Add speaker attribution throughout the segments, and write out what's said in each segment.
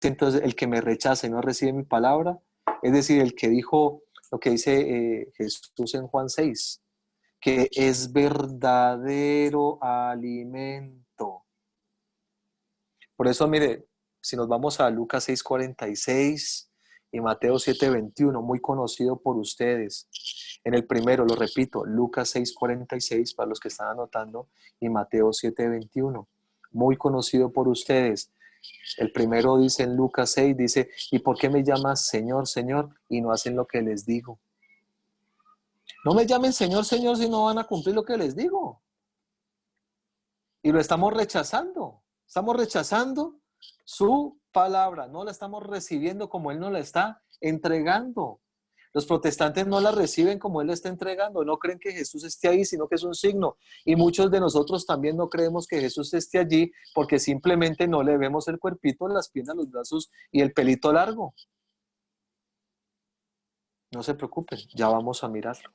Speaker 1: entonces el que me rechaza y no recibe mi palabra, es decir, el que dijo lo que dice Jesús en Juan 6, que es verdadero alimento. Por eso, mire, si nos vamos a Lucas 6:46 y Mateo 7:21, muy conocido por ustedes. En el primero, lo repito, Lucas 6:46 para los que están anotando y Mateo 7:21, muy conocido por ustedes. El primero dice en Lucas 6, dice, ¿y por qué me llamas Señor, Señor? Y no hacen lo que les digo. No me llamen Señor, Señor si no van a cumplir lo que les digo. Y lo estamos rechazando. Estamos rechazando su palabra. No la estamos recibiendo como Él nos la está entregando. Los protestantes no la reciben como Él la está entregando. No creen que Jesús esté ahí, sino que es un signo. Y muchos de nosotros también no creemos que Jesús esté allí porque simplemente no le vemos el cuerpito, las piernas, los brazos y el pelito largo. No se preocupen, ya vamos a mirarlo.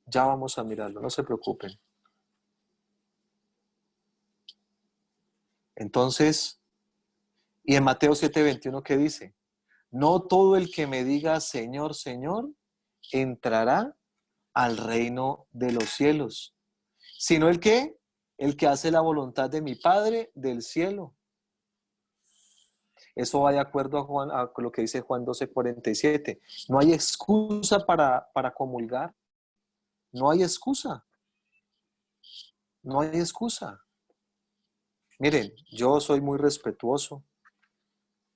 Speaker 1: Ya vamos a mirarlo, no se preocupen. Entonces, y en Mateo 7:21, ¿qué dice? No todo el que me diga Señor, Señor, entrará al reino de los cielos, sino el que hace la voluntad de mi Padre del cielo. Eso va de acuerdo a lo que dice Juan 12:47. No hay excusa para comulgar. No hay excusa. No hay excusa. Miren, yo soy muy respetuoso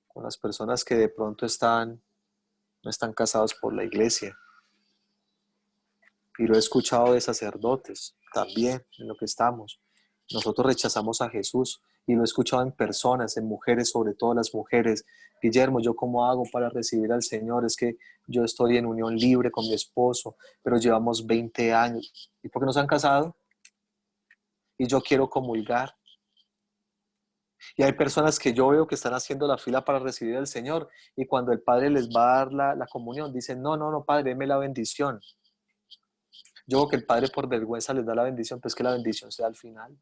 Speaker 1: con las personas que de pronto no están casados por la iglesia. Y lo he escuchado de sacerdotes también, en lo que estamos. Nosotros rechazamos a Jesús y lo he escuchado en personas, en mujeres, sobre todo las mujeres. Guillermo, ¿yo cómo hago para recibir al Señor? Es que yo estoy en unión libre con mi esposo, pero llevamos 20 años. ¿Y por qué no se han casado? Y yo quiero comulgar. Y hay personas que yo veo que están haciendo la fila para recibir al Señor y cuando el Padre les va a dar la comunión, dicen, no, no, no, Padre, deme la bendición. Yo veo que el Padre por vergüenza les da la bendición, pues que la bendición sea al final,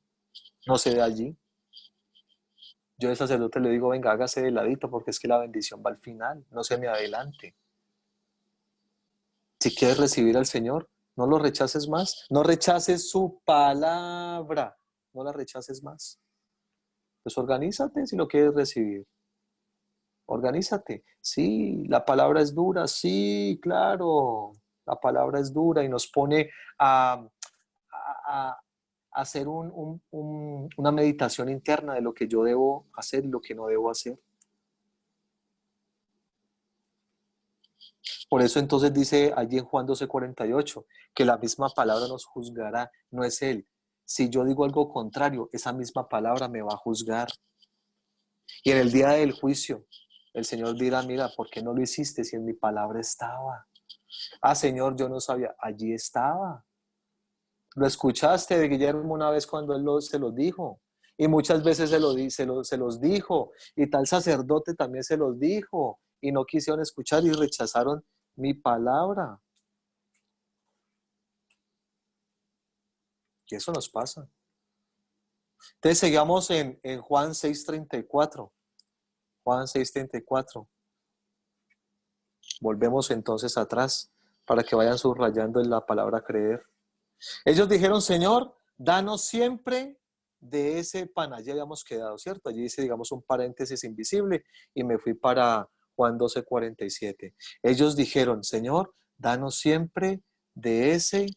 Speaker 1: no se da allí. Yo al sacerdote le digo, venga, hágase de ladito porque es que la bendición va al final, no se me adelante. Si quieres recibir al Señor, no lo rechaces más, no rechaces su palabra, no la rechaces más. Pues organízate si lo quieres recibir. Organízate. Sí, la palabra es dura, sí, claro. La palabra es dura y nos pone a hacer una meditación interna de lo que yo debo hacer y lo que no debo hacer. Por eso entonces dice allí en Juan 12:48 que la misma palabra nos juzgará, no es Él. Si yo digo algo contrario, esa misma palabra me va a juzgar. Y en el día del juicio, el Señor dirá, mira, ¿por qué no lo hiciste si en mi palabra estaba? Ah, Señor, yo no sabía, allí estaba. Lo escuchaste de Guillermo una vez cuando él se los dijo. Y muchas veces se los dijo. Y tal sacerdote también se los dijo. Y no quisieron escuchar y rechazaron mi palabra. Y eso nos pasa. Entonces seguimos en Juan 6:34. Juan 6:34. Volvemos entonces atrás para que vayan subrayando en la palabra creer. Ellos dijeron, Señor, danos siempre de ese pan. Allí habíamos quedado, ¿cierto? Allí dice, digamos, un paréntesis invisible y me fui para Juan 12:47. Ellos dijeron, Señor, danos siempre de ese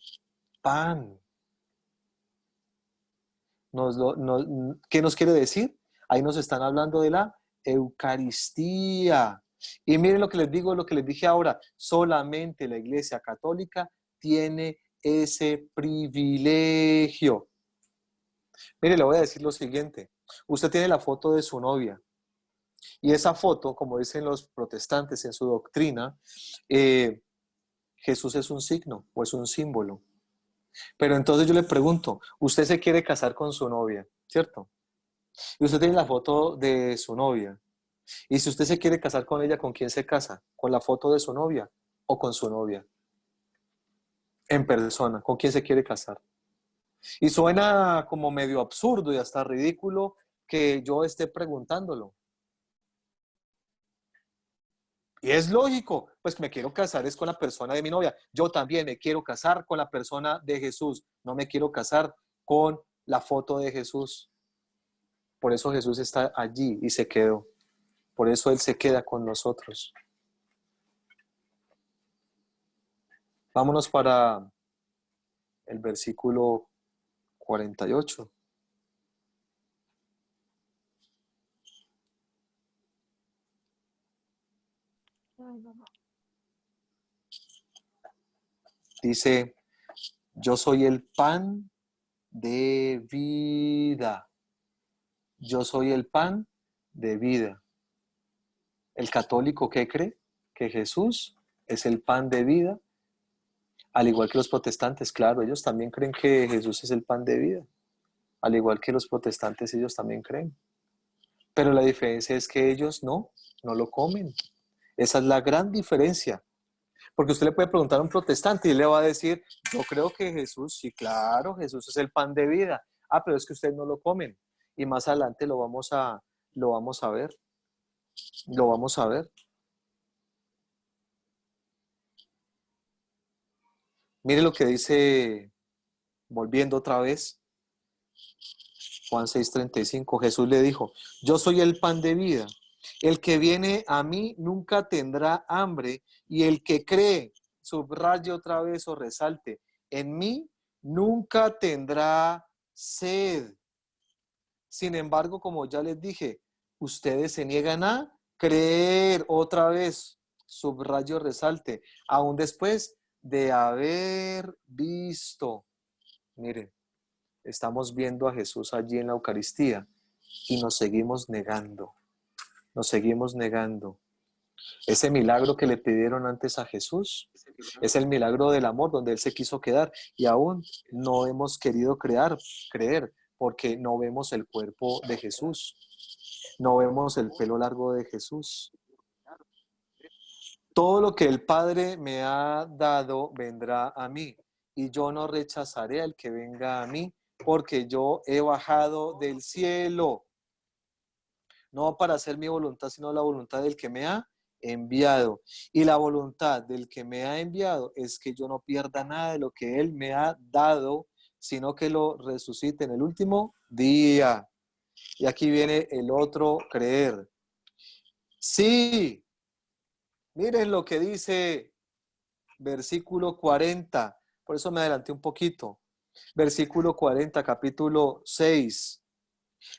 Speaker 1: pan. ¿Qué nos quiere decir? Ahí nos están hablando de la Eucaristía. Y miren lo que les digo, lo que les dije ahora, solamente la Iglesia Católica tiene ese privilegio. Mire, le voy a decir lo siguiente. Usted tiene la foto de su novia y esa foto, como dicen los protestantes en su doctrina, Jesús es un signo o es un símbolo. Pero entonces yo le pregunto, usted se quiere casar con su novia, ¿cierto? Y usted tiene la foto de su novia. Y si usted se quiere casar con ella, ¿con quién se casa? ¿Con la foto de su novia o con su novia? En persona, ¿con quién se quiere casar? Y suena como medio absurdo y hasta ridículo que yo esté preguntándolo. Y es lógico, pues me quiero casar es con la persona de mi novia. Yo también me quiero casar con la persona de Jesús. No me quiero casar con la foto de Jesús. Por eso Jesús está allí y se quedó. Por eso Él se queda con nosotros. Vámonos para el versículo 48. Dice, yo soy el pan de vida. Yo soy el pan de vida. ¿El católico qué cree? Que Jesús es el pan de vida, al igual que los protestantes, claro, ellos también creen que Jesús es el pan de vida, al igual que los protestantes ellos también creen. Pero la diferencia es que ellos no lo comen. Esa es la gran diferencia. Porque usted le puede preguntar a un protestante y le va a decir, yo creo que Jesús, sí, claro, Jesús es el pan de vida. Ah, pero es que ustedes no lo comen. Y más adelante lo vamos a ver, lo vamos a ver. Mire lo que dice, volviendo otra vez, Juan 6:35, Jesús le dijo, yo soy el pan de vida. El que viene a mí nunca tendrá hambre y el que cree, subraye otra vez o resalte, en mí nunca tendrá sed. Sin embargo, como ya les dije, ustedes se niegan a creer otra vez, subrayo, resalte, aún después de haber visto. Miren, estamos viendo a Jesús allí en la Eucaristía y nos seguimos negando, nos seguimos negando. Ese milagro que le pidieron antes a Jesús es el milagro del amor donde Él se quiso quedar y aún no hemos querido creer porque no vemos el cuerpo de Jesús, no vemos el pelo largo de Jesús. Todo lo que el Padre me ha dado vendrá a mí y yo no rechazaré al que venga a mí porque yo he bajado del cielo, no para hacer mi voluntad, sino la voluntad del que me ha enviado. Y la voluntad del que me ha enviado es que yo no pierda nada de lo que Él me ha dado, sino que lo resucite en el último día. Y aquí viene el otro creer. Sí, miren lo que dice versículo 40. Por eso me adelanté un poquito. Versículo 40, capítulo 6.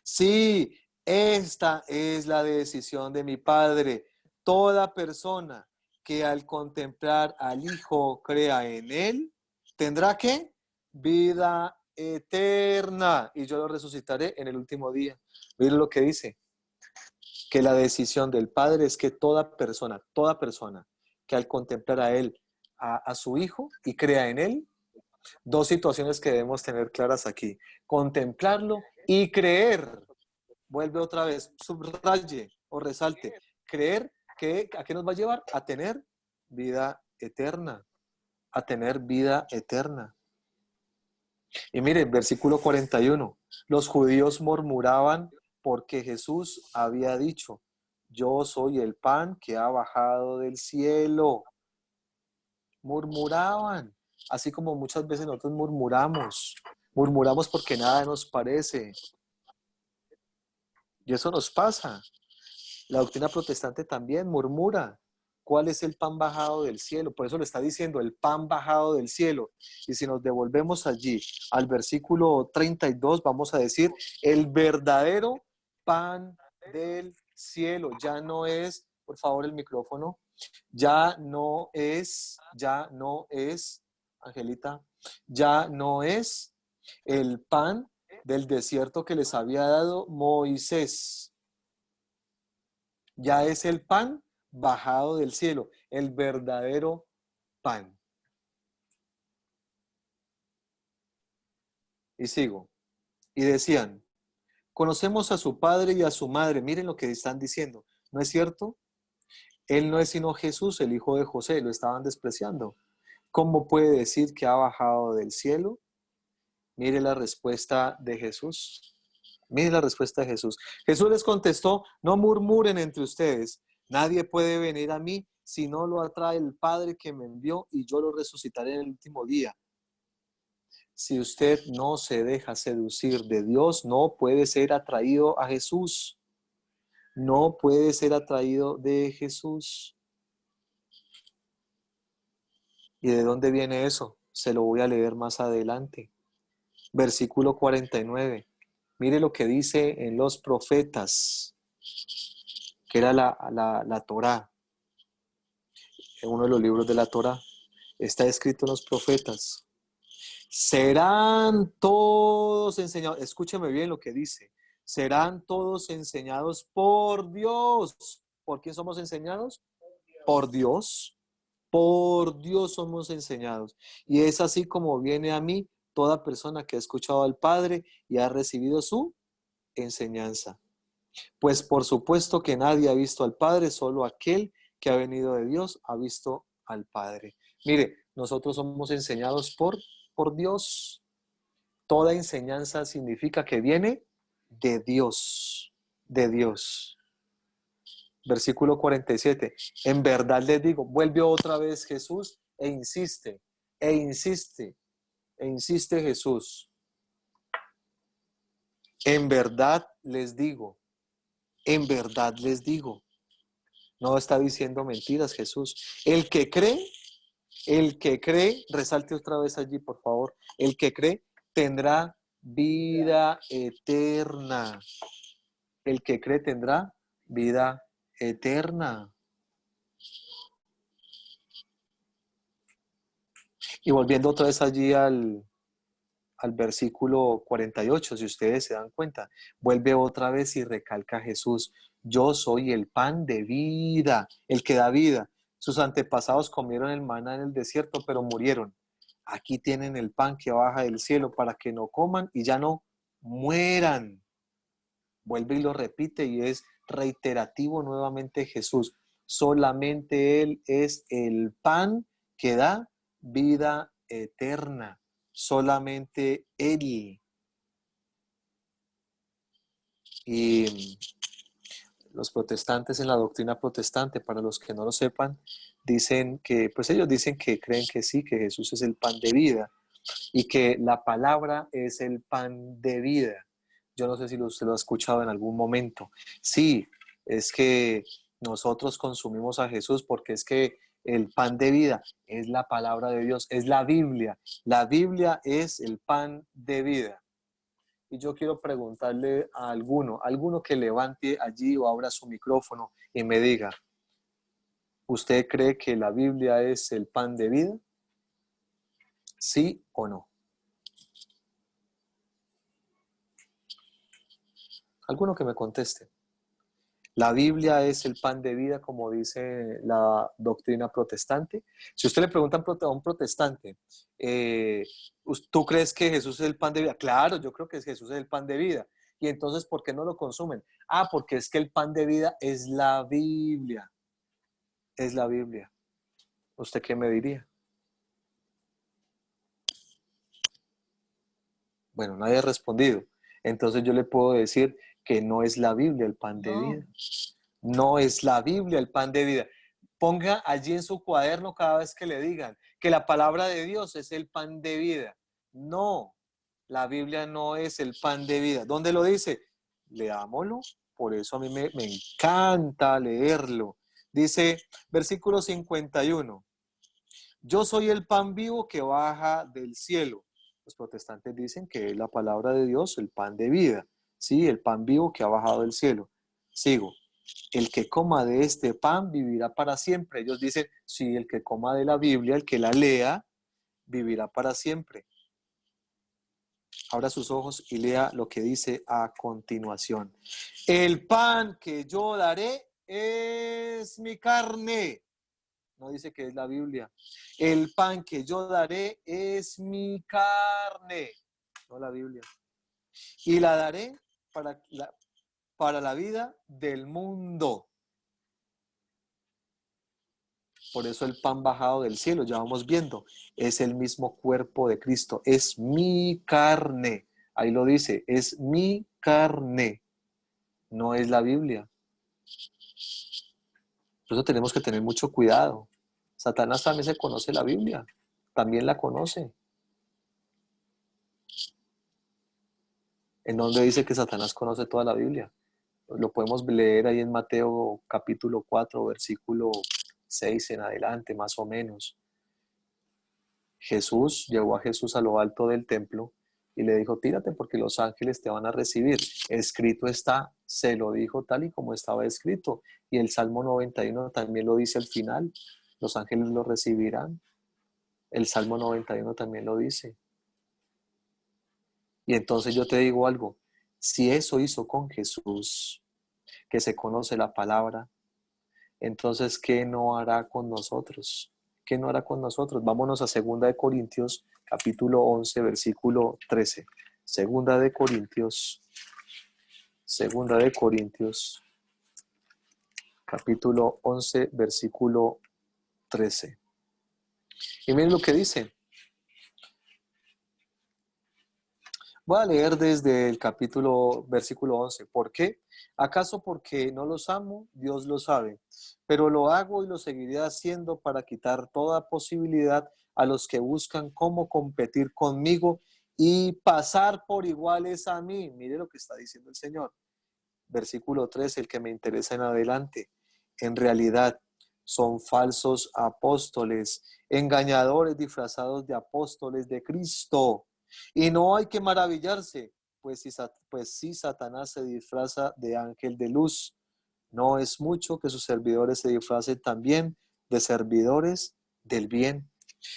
Speaker 1: Sí, esta es la decisión de mi Padre. Toda persona que al contemplar al Hijo crea en Él, tendrá ¿qué? Vida eterna. Y yo lo resucitaré en el último día. Miren lo que dice. Que la decisión del Padre es que toda persona que al contemplar a Él, a su Hijo y crea en Él, dos situaciones que debemos tener claras aquí. Contemplarlo y creer. Vuelve otra vez, subraye o resalte. Creer que ¿a qué nos va a llevar? A tener vida eterna. A tener vida eterna. Y miren, versículo 41. Los judíos murmuraban porque Jesús había dicho, yo soy el pan que ha bajado del cielo. Murmuraban, así como muchas veces nosotros murmuramos. Murmuramos porque nada nos parece. Y eso nos pasa. La doctrina protestante también murmura. ¿Cuál es el pan bajado del cielo? Por eso lo está diciendo, el pan bajado del cielo. Y si nos devolvemos allí al versículo 32, vamos a decir, el verdadero pan del cielo. Ya no es, por favor, el micrófono. Ya no es, Angelita, ya no es el pan del desierto que les había dado Moisés. Ya es el pan bajado del cielo, el verdadero pan. Y sigo. Y decían, conocemos a su padre y a su madre. Miren lo que están diciendo. ¿No es cierto? Él no es sino Jesús, el hijo de José. Lo estaban despreciando. ¿Cómo puede decir que ha bajado del cielo? Mire la respuesta de Jesús. Mire la respuesta de Jesús. Jesús les contestó, no murmuren entre ustedes. Nadie puede venir a mí si no lo atrae el Padre que me envió, y yo lo resucitaré en el último día. Si usted no se deja seducir de Dios, no puede ser atraído a Jesús. No puede ser atraído de Jesús. ¿Y de dónde viene eso? Se lo voy a leer más adelante. Versículo 49. Mire lo que dice en los profetas, que era la Torá, en uno de los libros de la Torá. Está escrito en los profetas. Serán todos enseñados, escúcheme bien lo que dice, serán todos enseñados por Dios. ¿Por quién somos enseñados? Por Dios. Por Dios somos enseñados. Y es así como viene a mí toda persona que ha escuchado al Padre y ha recibido su enseñanza. Pues por supuesto que nadie ha visto al Padre, solo aquel que ha venido de Dios ha visto al Padre. Mire, nosotros somos enseñados por Dios. Toda enseñanza significa que viene de Dios, de Dios. Versículo 47. En verdad les digo, vuelve otra vez Jesús e insiste, e insiste, e insiste Jesús. En verdad les digo, en verdad les digo. No está diciendo mentiras Jesús. El que cree, resalte otra vez allí, por favor. El que cree tendrá vida eterna. El que cree tendrá vida eterna. Y volviendo otra vez allí al versículo 48, si ustedes se dan cuenta, vuelve otra vez y recalca Jesús, yo soy el pan de vida, el que da vida. Sus antepasados comieron el maná en el desierto, pero murieron. Aquí tienen el pan que baja del cielo para que no coman y ya no mueran. Vuelve y lo repite y es reiterativo nuevamente Jesús. Solamente Él es el pan que da vida eterna. Solamente Él. Y los protestantes en la doctrina protestante, para los que no lo sepan, dicen que, pues ellos dicen que creen que sí, que Jesús es el pan de vida y que la palabra es el pan de vida. Yo no sé si usted lo ha escuchado en algún momento. Sí, es que nosotros consumimos a Jesús porque es que el pan de vida es la palabra de Dios, es la Biblia. La Biblia es el pan de vida. Y yo quiero preguntarle a alguno que levante allí o abra su micrófono y me diga, ¿usted cree que la Biblia es el pan de vida? ¿Sí o no? Alguno que me conteste. La Biblia es el pan de vida, como dice la doctrina protestante. Si usted le pregunta a un protestante, ¿tú crees que Jesús es el pan de vida? Claro, yo creo que Jesús es el pan de vida. Y entonces, ¿por qué no lo consumen? Ah, porque es que el pan de vida es la Biblia. Es la Biblia. ¿Usted qué me diría? Bueno, nadie ha respondido. Entonces yo le puedo decir que no es la Biblia el pan de vida. No es la Biblia el pan de vida. Ponga allí en su cuaderno cada vez que le digan que la palabra de Dios es el pan de vida. No, la Biblia no es el pan de vida. ¿Dónde lo dice? Leámoslo. Por eso a mí me encanta leerlo. Dice, versículo 51. Yo soy el pan vivo que baja del cielo. Los protestantes dicen que es la palabra de Dios, el pan de vida. Sí, el pan vivo que ha bajado del cielo. Sigo. El que coma de este pan vivirá para siempre. Ellos dicen, sí, el que coma de la Biblia, el que la lea, vivirá para siempre. Abra sus ojos y lea lo que dice a continuación. El pan que yo daré es mi carne. No dice que es la Biblia. El pan que yo daré es mi carne, no la Biblia. Y la daré para la vida del mundo. Por eso el pan bajado del cielo, ya vamos viendo, es el mismo cuerpo de Cristo, es mi carne. Ahí lo dice, es mi carne, no es la Biblia. Por eso tenemos que tener mucho cuidado. Satanás también se conoce la Biblia, también la conoce. ¿En dónde dice que Satanás conoce toda la Biblia? Lo podemos leer ahí en Mateo capítulo 4, versículo 6 en adelante, más o menos. Jesús llevó a Jesús a lo alto del templo y le dijo, tírate porque los ángeles te van a recibir. Escrito está, se lo dijo tal y como estaba escrito. Y el Salmo 91 también lo dice al final, los ángeles lo recibirán. El Salmo 91 también lo dice. Y entonces yo te digo algo, si eso hizo con Jesús, que se conoce la palabra, entonces ¿qué no hará con nosotros? ¿Qué no hará con nosotros? Vámonos a 2 Corintios, capítulo 11, versículo 13. Segunda de Corintios, capítulo 11, versículo 13. Y miren lo que dice. Voy a leer desde el versículo 11. ¿Por qué? ¿Acaso porque no los amo? Dios lo sabe. Pero lo hago y lo seguiré haciendo para quitar toda posibilidad a los que buscan cómo competir conmigo y pasar por iguales a mí. Mire lo que está diciendo el Señor. Versículo 13, el que me interesa en adelante. En realidad son falsos apóstoles, engañadores disfrazados de apóstoles de Cristo. Y no hay que maravillarse, pues si Satanás se disfraza de ángel de luz, no es mucho que sus servidores se disfracen también de servidores del bien.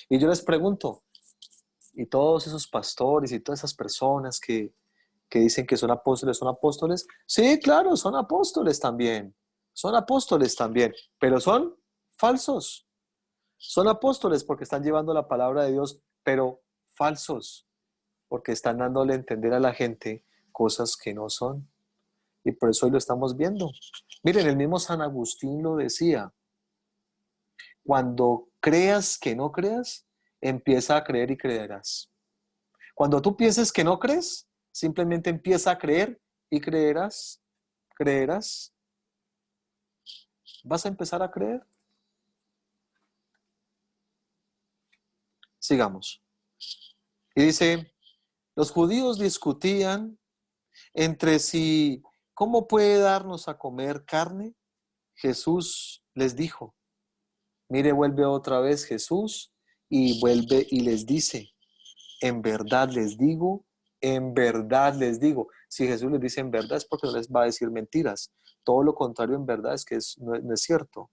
Speaker 1: Y yo les pregunto, ¿y todos esos pastores y todas esas personas que dicen que son apóstoles? Sí, claro, son apóstoles también, pero son falsos. Son apóstoles porque están llevando la palabra de Dios, pero falsos, porque están dándole a entender a la gente cosas que no son. Y por eso hoy lo estamos viendo. Miren, el mismo San Agustín lo decía, cuando creas que no creas, empieza a creer y creerás. Cuando tú pienses que no crees, simplemente empieza a creer y creerás. ¿Vas a empezar a creer? Sigamos. Y dice, los judíos discutían entre sí, ¿cómo puede darnos a comer carne? Jesús les dijo, mire, vuelve otra vez Jesús y vuelve y les dice, en verdad les digo. Si Jesús les dice en verdad es porque no les va a decir mentiras. Todo lo contrario en verdad es que no es cierto.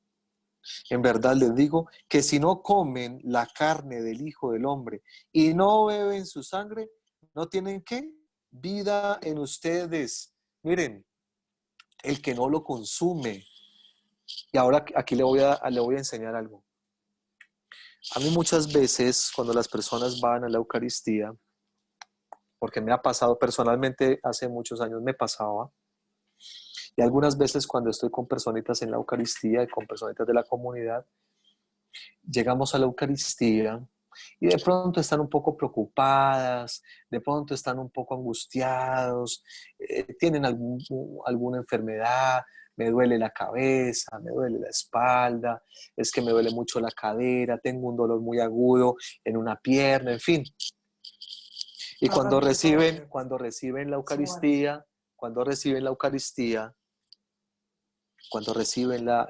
Speaker 1: En verdad les digo que si no comen la carne del Hijo del Hombre y no beben su sangre, no tienen ¿qué? Vida en ustedes. Miren, el que no lo consume. Y ahora aquí le voy a enseñar algo. A mí muchas veces cuando las personas van a la Eucaristía, porque me ha pasado personalmente, hace muchos años me pasaba, y algunas veces cuando estoy con personitas en la Eucaristía y con personitas de la comunidad, llegamos a la Eucaristía y de pronto están un poco preocupadas, de pronto están un poco angustiados, tienen alguna enfermedad, me duele la cabeza, me duele la espalda, es que me duele mucho la cadera, tengo un dolor muy agudo en una pierna, en fin. Y cuando reciben la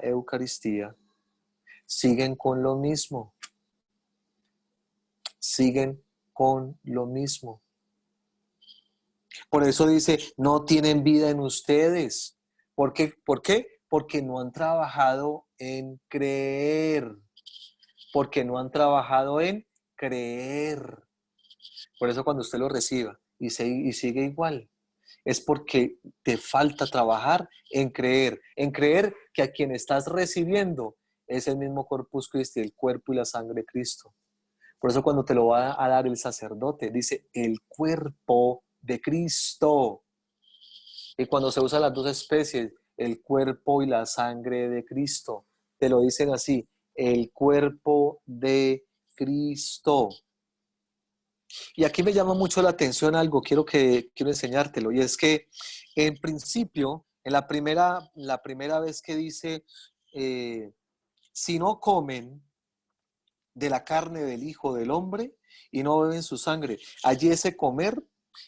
Speaker 1: Eucaristía, siguen con lo mismo. Siguen con lo mismo. Por eso dice, no tienen vida en ustedes. ¿Por qué? ¿Por qué? Porque no han trabajado en creer. Porque no han trabajado en creer. Por eso cuando usted lo reciba y sigue igual, es porque te falta trabajar en creer que a quien estás recibiendo es el mismo Corpus Christi, el cuerpo y la sangre de Cristo. Por eso cuando te lo va a dar el sacerdote, dice el cuerpo de Cristo. Y cuando se usan las dos especies, el cuerpo y la sangre de Cristo, te lo dicen así, el cuerpo de Cristo. Y aquí me llama mucho la atención algo, quiero enseñártelo, y es que en principio, en la primera vez que dice si no comen de la carne del Hijo del Hombre y no beben su sangre. Allí ese comer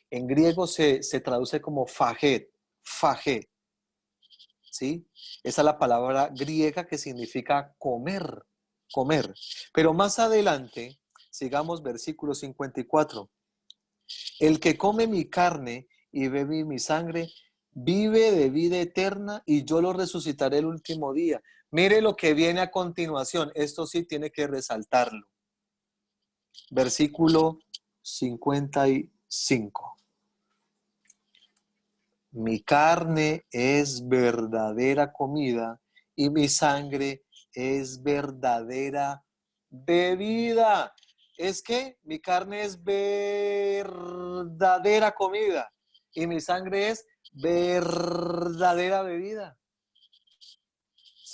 Speaker 1: en griego se traduce como faget, faget, ¿sí? Esa es la palabra griega que significa comer, comer. Pero más adelante, sigamos versículo 54. El que come mi carne y bebe mi sangre, vive de vida eterna y yo lo resucitaré el último día. Mire lo que viene a continuación. Esto sí tiene que resaltarlo. Versículo 55. Mi carne es verdadera comida y mi sangre es verdadera bebida. Es que mi carne es verdadera comida y mi sangre es verdadera bebida.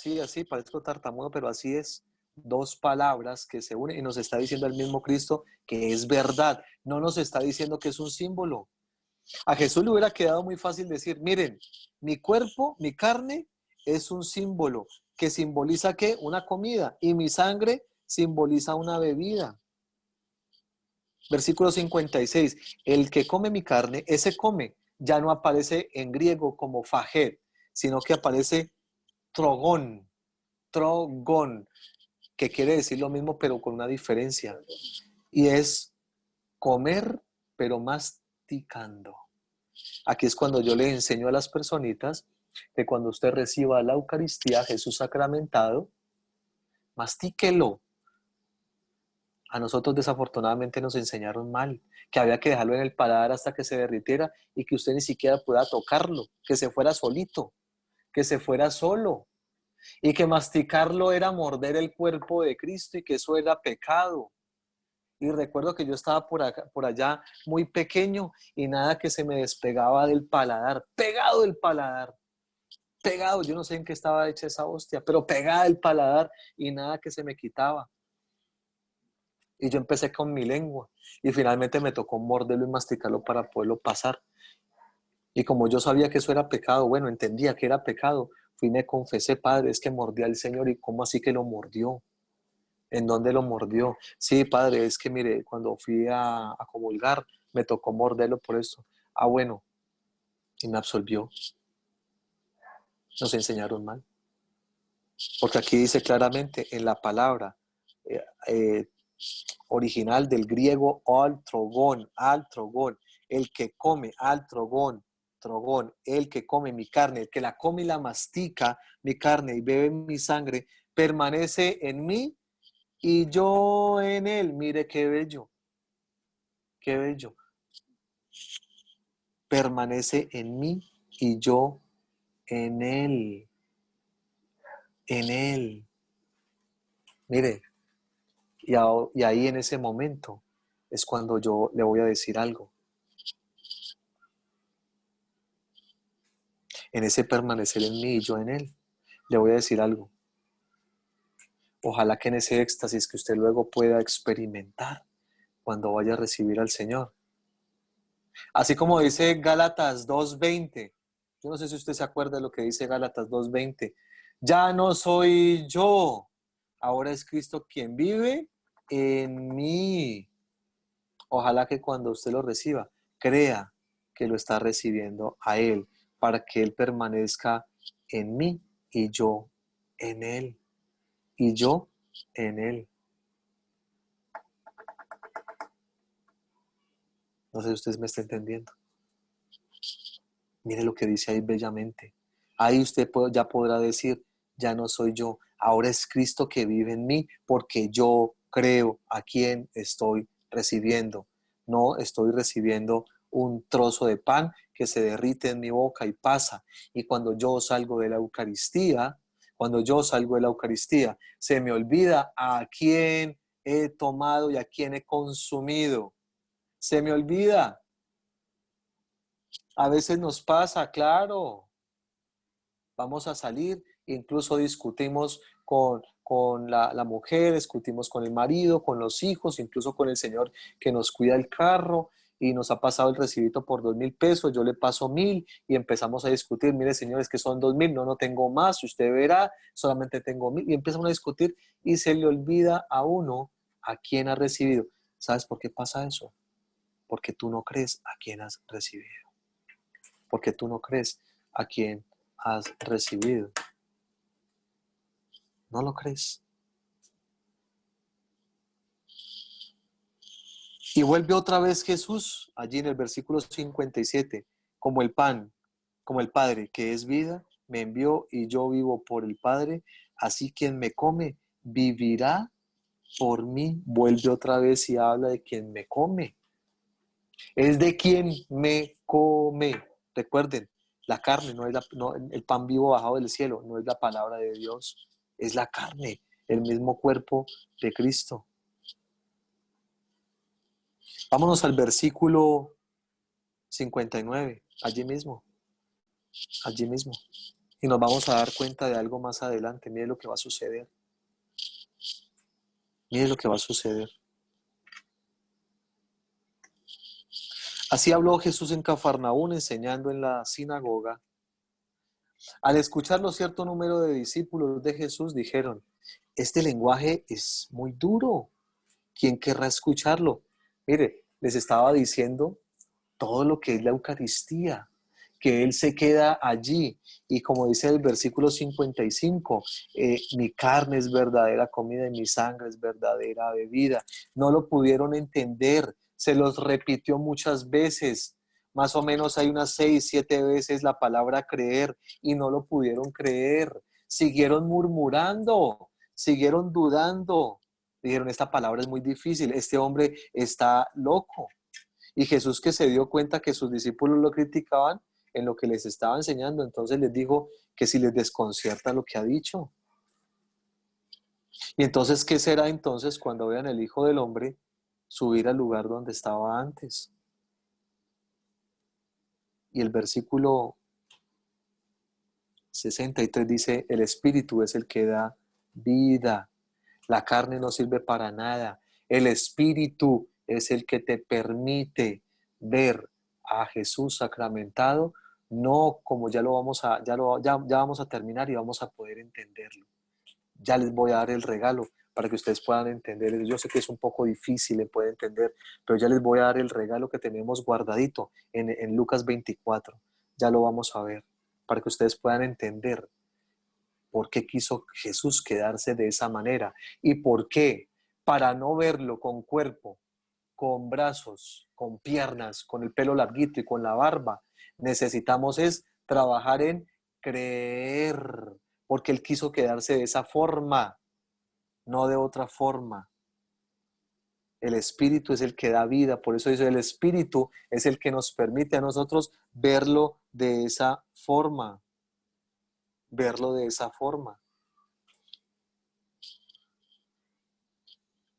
Speaker 1: Sí, así parezco tartamudo, pero así es. Dos palabras que se unen y nos está diciendo el mismo Cristo que es verdad. No nos está diciendo que es un símbolo. A Jesús le hubiera quedado muy fácil decir, miren, mi cuerpo, mi carne es un símbolo que simboliza ¿qué? Una comida y mi sangre simboliza una bebida. Versículo 56, el que come mi carne, ese come, ya no aparece en griego como fajet, sino que aparece trogón, trogón, que quiere decir lo mismo pero con una diferencia. Y es comer pero masticando. Aquí es cuando yo le enseño a las personitas que cuando usted reciba la Eucaristía, Jesús sacramentado, mastíquelo. A nosotros desafortunadamente nos enseñaron mal, que había que dejarlo en el paladar hasta que se derritiera y que usted ni siquiera pueda tocarlo, que se fuera solito, que se fuera solo y que masticarlo era morder el cuerpo de Cristo y que eso era pecado. Y recuerdo que yo estaba por allá muy pequeño y nada que se me despegaba del paladar, pegado del paladar, pegado, yo no sé en qué estaba hecha esa hostia, pero pegada del paladar y nada que se me quitaba. Y yo empecé con mi lengua y finalmente me tocó morderlo y masticarlo para poderlo pasar. Y como yo sabía que eso era pecado, bueno, entendía que era pecado, fui y me confesé, Padre, es que mordí al Señor. ¿Y cómo así que lo mordió? ¿En dónde lo mordió? Sí, Padre, es que mire, cuando fui a comulgar, me tocó morderlo por esto. Ah, bueno, y me absolvió. Nos enseñaron mal. Porque aquí dice claramente en la palabra eh, eh, original del griego al trogón, el que come al trogón, trogón, el que come mi carne, el que la come y la mastica mi carne y bebe mi sangre, permanece en mí y yo en él. Mire qué bello, qué bello. Permanece en mí y yo en él, en él. Mire, y ahí en ese momento es cuando yo le voy a decir algo. En ese permanecer en mí y yo en él, le voy a decir algo. Ojalá que en ese éxtasis que usted luego pueda experimentar cuando vaya a recibir al Señor. Así como dice Gálatas 2:20. Yo no sé si usted se acuerda de lo que dice Gálatas 2:20. Ya no soy yo, ahora es Cristo quien vive en mí. Ojalá que cuando usted lo reciba, crea que lo está recibiendo a Él, para que Él permanezca en mí y yo en Él. Y yo en Él. No sé si usted me está entendiendo. Mire lo que dice ahí bellamente. Ahí usted ya podrá decir, ya no soy yo, ahora es Cristo que vive en mí, porque yo creo a quien estoy recibiendo. No estoy recibiendo un trozo de pan que se derrite en mi boca y pasa. Y cuando yo salgo de la Eucaristía, se me olvida a quién he tomado y a quién he consumido. Se me olvida. A veces nos pasa, claro, vamos a salir, incluso discutimos con la mujer, discutimos con el marido, con los hijos, incluso con el señor que nos cuida el carro, y nos ha pasado el recibito por 2.000 pesos, yo le paso 1.000 y empezamos a discutir, mire señores que son 2.000, no tengo más, usted verá, solamente tengo 1.000 y empezamos a discutir y se le olvida a uno a quién ha recibido. ¿Sabes por qué pasa eso? Porque tú no crees a quién has recibido. Porque tú no crees a quién has recibido. No lo crees. Y vuelve otra vez Jesús, allí en el versículo 57, como el pan, como el Padre, que es vida, me envió y yo vivo por el Padre, así quien me come vivirá por mí. Vuelve otra vez y habla de quien me come. Es de quien me come. Recuerden, la carne no es el pan vivo bajado del cielo, no es la palabra de Dios, es la carne, el mismo cuerpo de Cristo. Vámonos al versículo 59, allí mismo. Y nos vamos a dar cuenta de algo más adelante. Mire lo que va a suceder. Mire lo que va a suceder. Así habló Jesús en Cafarnaún, enseñando en la sinagoga. Al escucharlo, cierto número de discípulos de Jesús dijeron: este lenguaje es muy duro. ¿Quién querrá escucharlo? Mire, les estaba diciendo todo lo que es la Eucaristía, que Él se queda allí. Y como dice el versículo 55, mi carne es verdadera comida y mi sangre es verdadera bebida. No lo pudieron entender, se los repitió muchas veces. Más o menos hay unas 6, 7 veces la palabra creer y no lo pudieron creer. Siguieron murmurando, siguieron dudando. Dijeron, esta palabra es muy difícil, este hombre está loco. Y Jesús, que se dio cuenta que sus discípulos lo criticaban en lo que les estaba enseñando, entonces les dijo que si les desconcierta lo que ha dicho. Y entonces, ¿qué será entonces cuando vean el Hijo del Hombre subir al lugar donde estaba antes? Y el versículo 63 dice, el Espíritu es el que da vida. La carne no sirve para nada. El Espíritu es el que te permite ver a Jesús sacramentado, no como ya vamos a terminar y vamos a poder entenderlo. Ya les voy a dar el regalo para que ustedes puedan entender. Yo sé que es un poco difícil de poder entender, pero ya les voy a dar el regalo que tenemos guardadito en Lucas 24. Ya lo vamos a ver, para que ustedes puedan entender por qué quiso Jesús quedarse de esa manera y por qué, para no verlo con cuerpo, con brazos, con piernas, con el pelo larguito y con la barba, necesitamos es trabajar en creer, porque Él quiso quedarse de esa forma, no de otra forma. El Espíritu es el que da vida, por eso dice, el Espíritu es el que nos permite a nosotros verlo de esa forma, verlo de esa forma.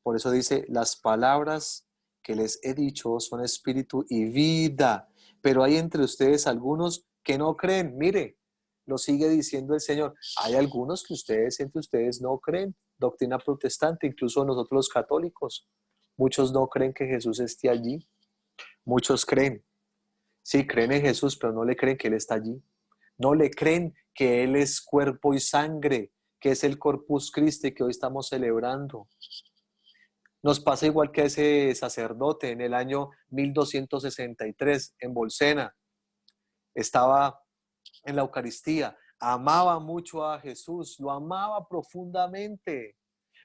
Speaker 1: Por eso dice, las palabras que les he dicho son espíritu y vida, pero hay entre ustedes algunos que no creen. Mire, lo sigue diciendo el Señor. Hay algunos que entre ustedes no creen. Doctrina protestante, incluso nosotros los católicos. Muchos no creen que Jesús esté allí. Muchos creen. Sí, creen en Jesús, pero no le creen que Él está allí. No le creen que Él es cuerpo y sangre, que es el Corpus Christi que hoy estamos celebrando. Nos pasa igual que a ese sacerdote en el año 1263 en Bolsena. Estaba en la Eucaristía, amaba mucho a Jesús, lo amaba profundamente,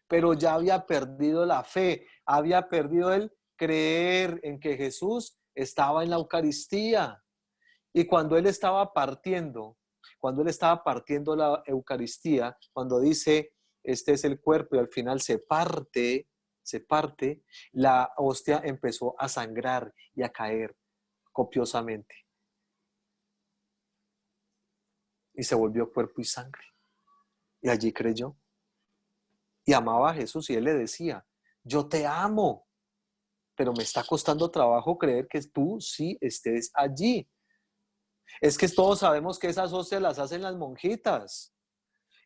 Speaker 1: pero ya había perdido la fe, había perdido el creer en que Jesús estaba en la Eucaristía. Y cuando él estaba partiendo la Eucaristía, cuando dice, este es el cuerpo y al final se parte, la hostia empezó a sangrar y a caer copiosamente. Y se volvió cuerpo y sangre. Y allí creyó. Y amaba a Jesús y él le decía, yo te amo, pero me está costando trabajo creer que tú sí estés allí. Es que todos sabemos que esas hostias las hacen las monjitas.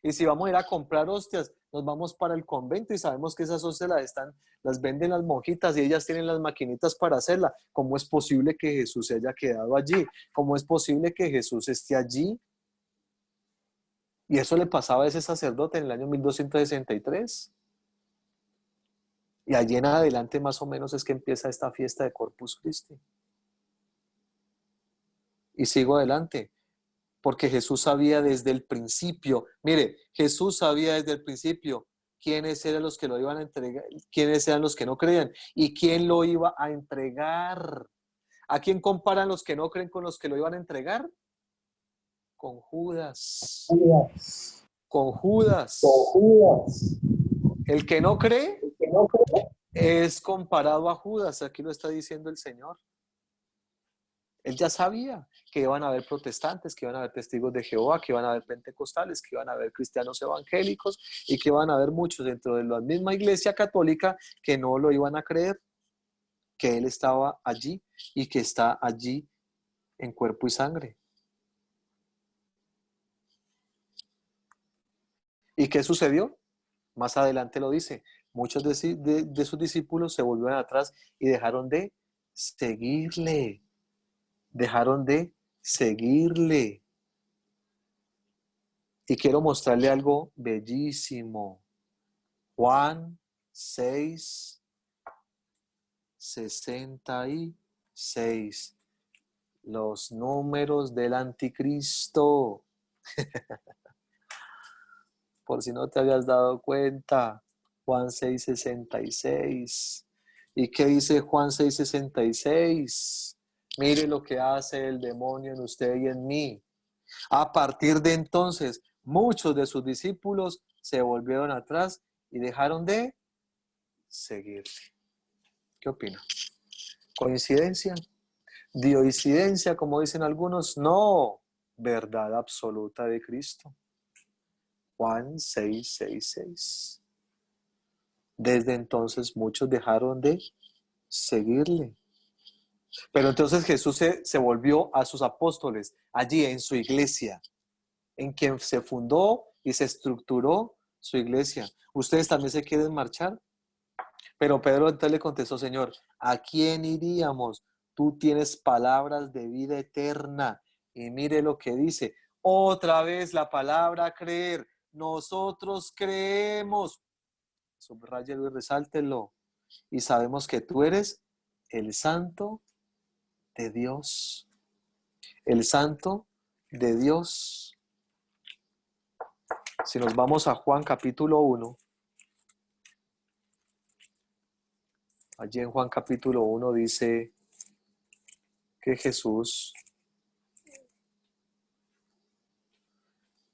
Speaker 1: Y si vamos a ir a comprar hostias, nos vamos para el convento y sabemos que esas once las venden las monjitas y ellas tienen las maquinitas para hacerla. ¿Cómo es posible que Jesús se haya quedado allí? ¿Cómo es posible que Jesús esté allí? Y eso le pasaba a ese sacerdote en el año 1263. Y allí en adelante más o menos es que empieza esta fiesta de Corpus Christi. Y sigo adelante, porque Jesús sabía desde el principio, mire, Jesús sabía desde el principio quiénes eran los que lo iban a entregar, quiénes eran los que no creían y quién lo iba a entregar. ¿A quién comparan los que no creen con los que lo iban a entregar? Con Judas. Con Judas. El que no cree es comparado a Judas, aquí lo está diciendo el Señor. Él ya sabía que iban a haber protestantes, que iban a haber testigos de Jehová, que iban a haber pentecostales, que iban a haber cristianos evangélicos y que iban a haber muchos dentro de la misma iglesia católica que no lo iban a creer, que Él estaba allí y que está allí en cuerpo y sangre. ¿Y qué sucedió? Más adelante lo dice, muchos de sus discípulos se volvieron atrás y dejaron de seguirle. Dejaron de seguirle. Y quiero mostrarle algo bellísimo. Juan 6, 66. Los números del anticristo. Por si no te habías dado cuenta. Juan 6, 66. ¿Y qué dice Juan 6, 66? Mire lo que hace el demonio en usted y en mí. A partir de entonces, muchos de sus discípulos se volvieron atrás y dejaron de seguirle. ¿Qué opina? ¿Coincidencia? ¿Dioincidencia, como dicen algunos? No, verdad absoluta de Cristo. Juan 6, 6, 6. Desde entonces muchos dejaron de seguirle. Pero entonces Jesús se volvió a sus apóstoles, allí en su iglesia, en quien se fundó y se estructuró su iglesia. ¿Ustedes también se quieren marchar? Pero Pedro entonces le contestó, Señor, ¿a quién iríamos? Tú tienes palabras de vida eterna. Y mire lo que dice. Otra vez la palabra creer. Nosotros creemos. Subráyelo y resáltelo. Y sabemos que tú eres el Santo de Dios. El Santo de Dios. Si nos vamos a Juan capítulo 1. Allí en Juan capítulo 1 dice que Jesús,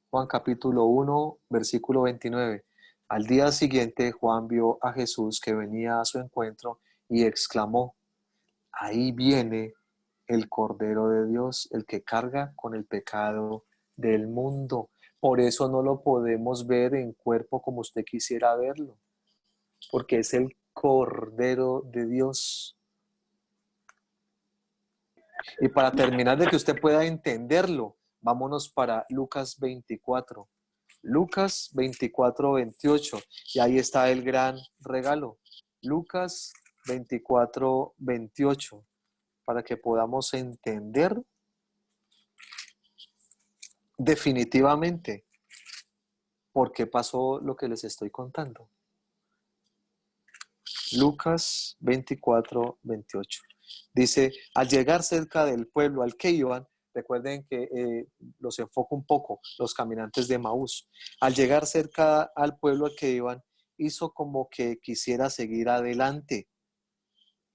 Speaker 1: Juan capítulo 1, versículo 29, al día siguiente Juan vio a Jesús que venía a su encuentro y exclamó, ahí viene el Cordero de Dios, el que carga con el pecado del mundo. Por eso no lo podemos ver en cuerpo como usted quisiera verlo, porque es el Cordero de Dios. Y para terminar de que usted pueda entenderlo, vámonos para Lucas 24. Lucas 24, 28. Y ahí está el gran regalo. Lucas 24, 28. Para que podamos entender definitivamente por qué pasó lo que les estoy contando. Lucas 24, 28. Dice, al llegar cerca del pueblo al que iban, recuerden que los enfoco un poco, los caminantes de Maús. Al llegar cerca al pueblo al que iban, hizo como que quisiera seguir adelante.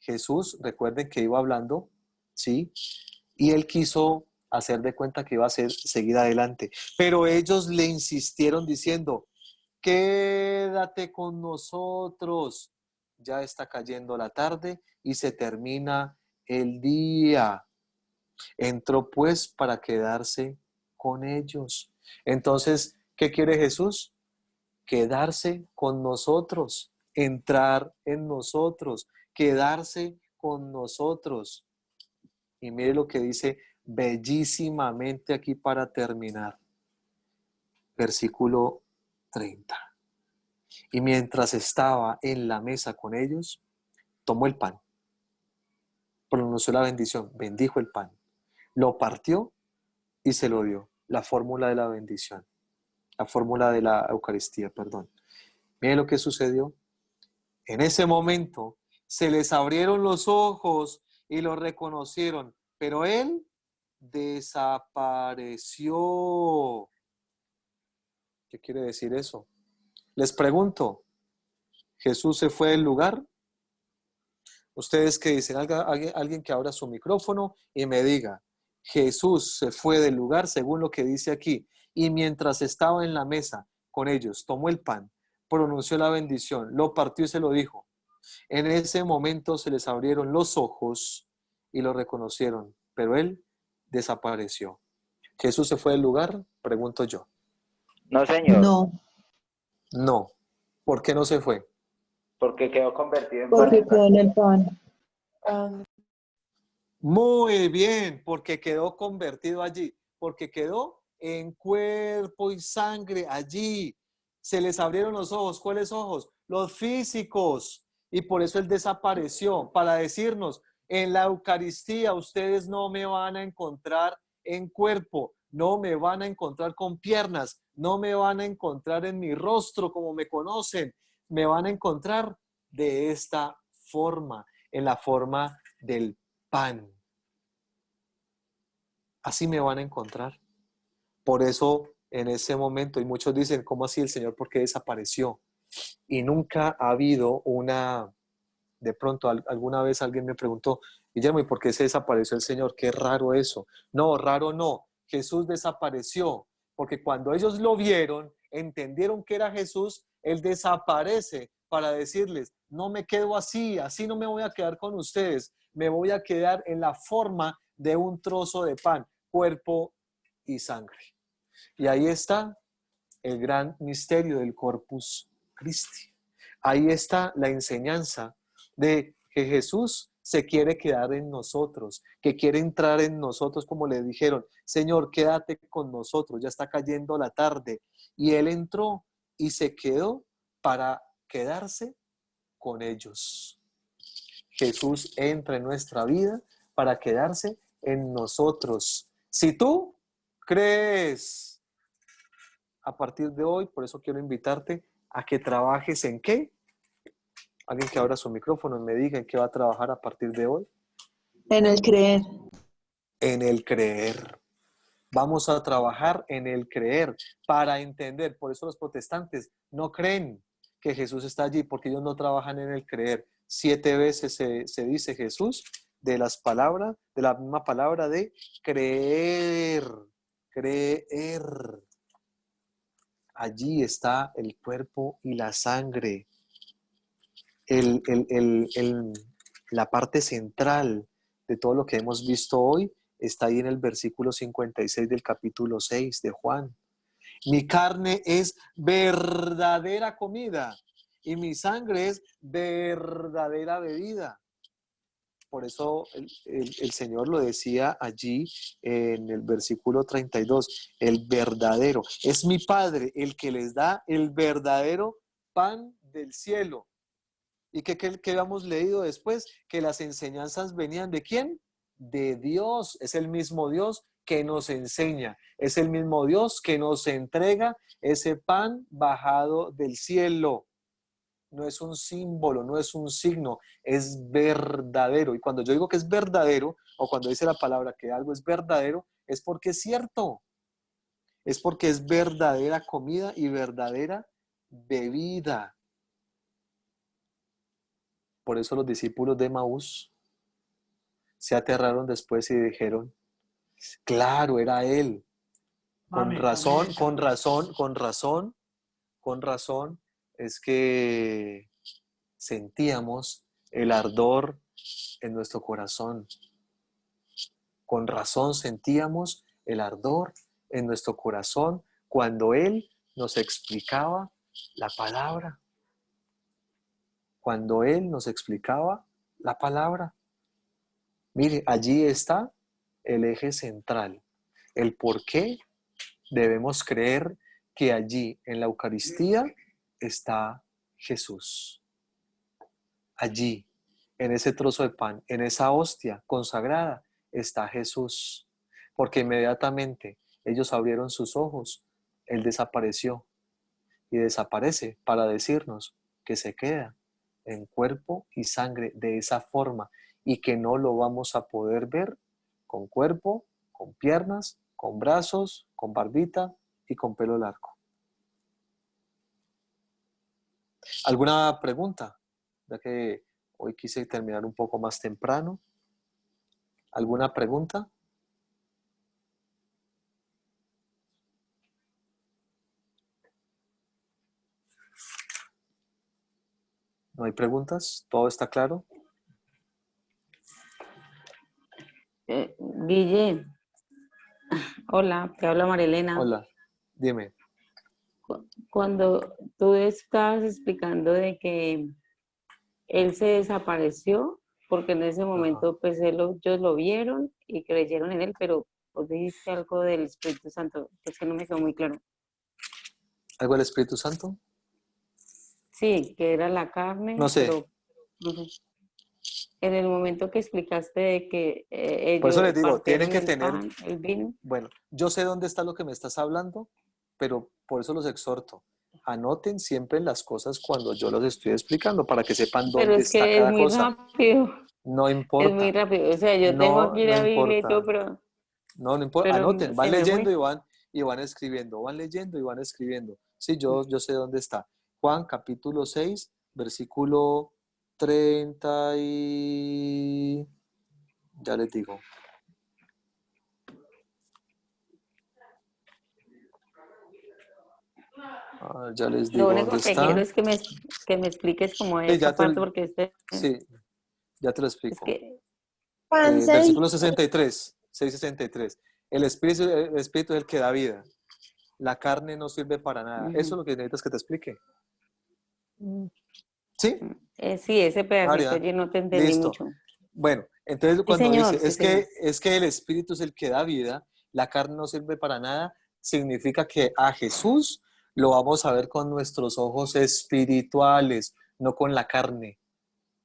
Speaker 1: Jesús, recuerden que iba hablando, ¿sí? Y él quiso hacer de cuenta que iba a seguir adelante. Pero ellos le insistieron diciendo, quédate con nosotros. Ya está cayendo la tarde y se termina el día. Entró pues para quedarse con ellos. Entonces, ¿qué quiere Jesús? Quedarse con nosotros, entrar en nosotros, quedarse con nosotros. Y mire lo que dice bellísimamente aquí para terminar. Versículo 30. Y mientras estaba en la mesa con ellos, tomó el pan, pronunció la bendición, bendijo el pan, lo partió y se lo dio. La fórmula de la bendición, la fórmula de la Eucaristía, perdón. Miren lo que sucedió. En ese momento se les abrieron los ojos y lo reconocieron, pero él desapareció. ¿Qué quiere decir eso? Les pregunto, ¿Jesús se fue del lugar? Ustedes que dicen, alguien que abra su micrófono y me diga, Jesús se fue del lugar según lo que dice aquí, y mientras estaba en la mesa con ellos, tomó el pan, pronunció la bendición, lo partió y se lo dijo. En ese momento se les abrieron los ojos y lo reconocieron, pero él desapareció. ¿Jesús se fue del lugar? Pregunto yo.
Speaker 2: No, señor,
Speaker 3: No,
Speaker 1: No. ¿Por qué no se fue?
Speaker 2: porque quedó convertido en
Speaker 3: porque
Speaker 2: pan.
Speaker 3: quedó en el pan.
Speaker 1: Muy bien, porque quedó convertido allí, porque quedó en cuerpo y sangre allí. Se les abrieron los ojos. ¿Cuáles ojos? Los físicos. Y por eso él desapareció, para decirnos, en la Eucaristía ustedes no me van a encontrar en cuerpo, no me van a encontrar con piernas, no me van a encontrar en mi rostro como me conocen, me van a encontrar de esta forma, en la forma del pan. Así me van a encontrar. Por eso en ese momento, y muchos dicen, ¿cómo así el Señor? ¿Por qué desapareció? Y nunca ha habido de pronto alguna vez alguien me preguntó, Guillermo, ¿y por qué se desapareció el Señor? Qué raro eso. No, raro no. Jesús desapareció, porque cuando ellos lo vieron, entendieron que era Jesús, Él desaparece para decirles, no me quedo así, así no me voy a quedar con ustedes, me voy a quedar en la forma de un trozo de pan, cuerpo y sangre. Y ahí está el gran misterio del Corpus Christi. Ahí está la enseñanza de que Jesús se quiere quedar en nosotros, que quiere entrar en nosotros, como le dijeron, Señor, quédate con nosotros, ya está cayendo la tarde. Y Él entró y se quedó para quedarse con ellos. Jesús entra en nuestra vida para quedarse en nosotros. Si tú crees a partir de hoy, por eso quiero invitarte a que trabajes en qué. Alguien que abra su micrófono y me diga en qué va a trabajar a partir de hoy.
Speaker 3: En el creer.
Speaker 1: En el creer. Vamos a trabajar en el creer para entender. Por eso los protestantes no creen que Jesús está allí, porque ellos no trabajan en el creer. 7 veces se dice Jesús de las palabras, de la misma palabra de creer. Creer. Allí está el cuerpo y la sangre. La parte central de todo lo que hemos visto hoy está ahí en el versículo 56 del capítulo 6 de Juan. Mi carne es verdadera comida y mi sangre es verdadera bebida. Por eso el Señor lo decía allí en el versículo 32, el verdadero. Es mi Padre el que les da el verdadero pan del cielo. ¿Y qué habíamos leído después? Que las enseñanzas venían ¿de quién? De Dios. Es el mismo Dios que nos enseña. Es el mismo Dios que nos entrega ese pan bajado del cielo. No es un símbolo, no es un signo, es verdadero. Y cuando yo digo que es verdadero, o cuando dice la palabra que algo es verdadero, es porque es cierto. Es porque es verdadera comida y verdadera bebida. Por eso los discípulos de Maús se aterraron después y dijeron, claro, era él. Con razón, es que sentíamos el ardor en nuestro corazón. Con razón sentíamos el ardor en nuestro corazón cuando Él nos explicaba la palabra. Cuando Él nos explicaba la palabra. Mire, allí está el eje central, el por qué debemos creer que allí en la Eucaristía está Jesús. Allí, en ese trozo de pan, en esa hostia consagrada, está Jesús. Porque inmediatamente ellos abrieron sus ojos, Él desapareció y desaparece para decirnos que se queda en cuerpo y sangre de esa forma y que no lo vamos a poder ver con cuerpo, con piernas, con brazos, con barbita y con pelo largo. ¿Alguna pregunta? Ya que hoy quise terminar un poco más temprano. ¿Alguna pregunta? ¿No hay preguntas? ¿Todo está claro?
Speaker 4: Guille, hola, te habla Marilena.
Speaker 1: Hola, dime.
Speaker 4: Cuando tú estabas explicando de que él se desapareció, porque en ese
Speaker 1: Ajá.
Speaker 4: momento pues ellos lo vieron y creyeron en él, pero vos dijiste algo del Espíritu Santo, pues que no me quedó muy claro.
Speaker 1: ¿Algo del Espíritu Santo?
Speaker 4: Sí, que era la carne,
Speaker 1: No sé.
Speaker 4: pero no sé. En el momento que explicaste de que
Speaker 1: Por eso les
Speaker 4: ellos
Speaker 1: digo, tienen
Speaker 4: partieron
Speaker 1: que
Speaker 4: el
Speaker 1: tener,
Speaker 4: pan, el vino.
Speaker 1: bueno, yo sé dónde está lo que me estás hablando, pero por eso los exhorto. Anoten siempre las cosas cuando yo los estoy explicando para que sepan
Speaker 4: Pero
Speaker 1: dónde
Speaker 4: es
Speaker 1: está
Speaker 4: que es
Speaker 1: cada
Speaker 4: muy
Speaker 1: cosa.
Speaker 4: rápido,
Speaker 1: No
Speaker 4: es muy
Speaker 1: importa,
Speaker 4: rápido. O sea, yo tengo
Speaker 1: no,
Speaker 4: aquí
Speaker 1: no
Speaker 4: la Biblia y todo,
Speaker 1: importa, no importa.
Speaker 4: pero
Speaker 1: Anoten, van
Speaker 4: se me
Speaker 1: leyendo
Speaker 4: fue.
Speaker 1: y van escribiendo, van leyendo y van escribiendo. Sí, yo sé dónde está. Juan capítulo 6, versículo 30 y... ya les digo. Ya les
Speaker 4: Lo
Speaker 1: digo dónde
Speaker 4: único que quiero
Speaker 1: está.
Speaker 4: es que me expliques como
Speaker 1: Sí,
Speaker 4: esta parte, porque
Speaker 1: sí, ya te lo
Speaker 4: es
Speaker 1: explico.
Speaker 4: que,
Speaker 3: Juan 6.
Speaker 1: Versículo 63, 6:63. El espíritu es el que da vida. La carne no sirve para nada. Eso es lo que necesitas que te explique. ¿Sí?
Speaker 4: sí, ese pedacito
Speaker 1: María,
Speaker 4: yo no te entendí
Speaker 1: listo.
Speaker 4: mucho.
Speaker 1: Bueno, entonces
Speaker 4: Sí,
Speaker 1: cuando
Speaker 4: señor,
Speaker 1: dice,
Speaker 4: sí, señor.
Speaker 1: es que el espíritu es el que da vida, la carne no sirve para nada, significa que a Jesús lo vamos a ver con nuestros ojos espirituales, no con la carne.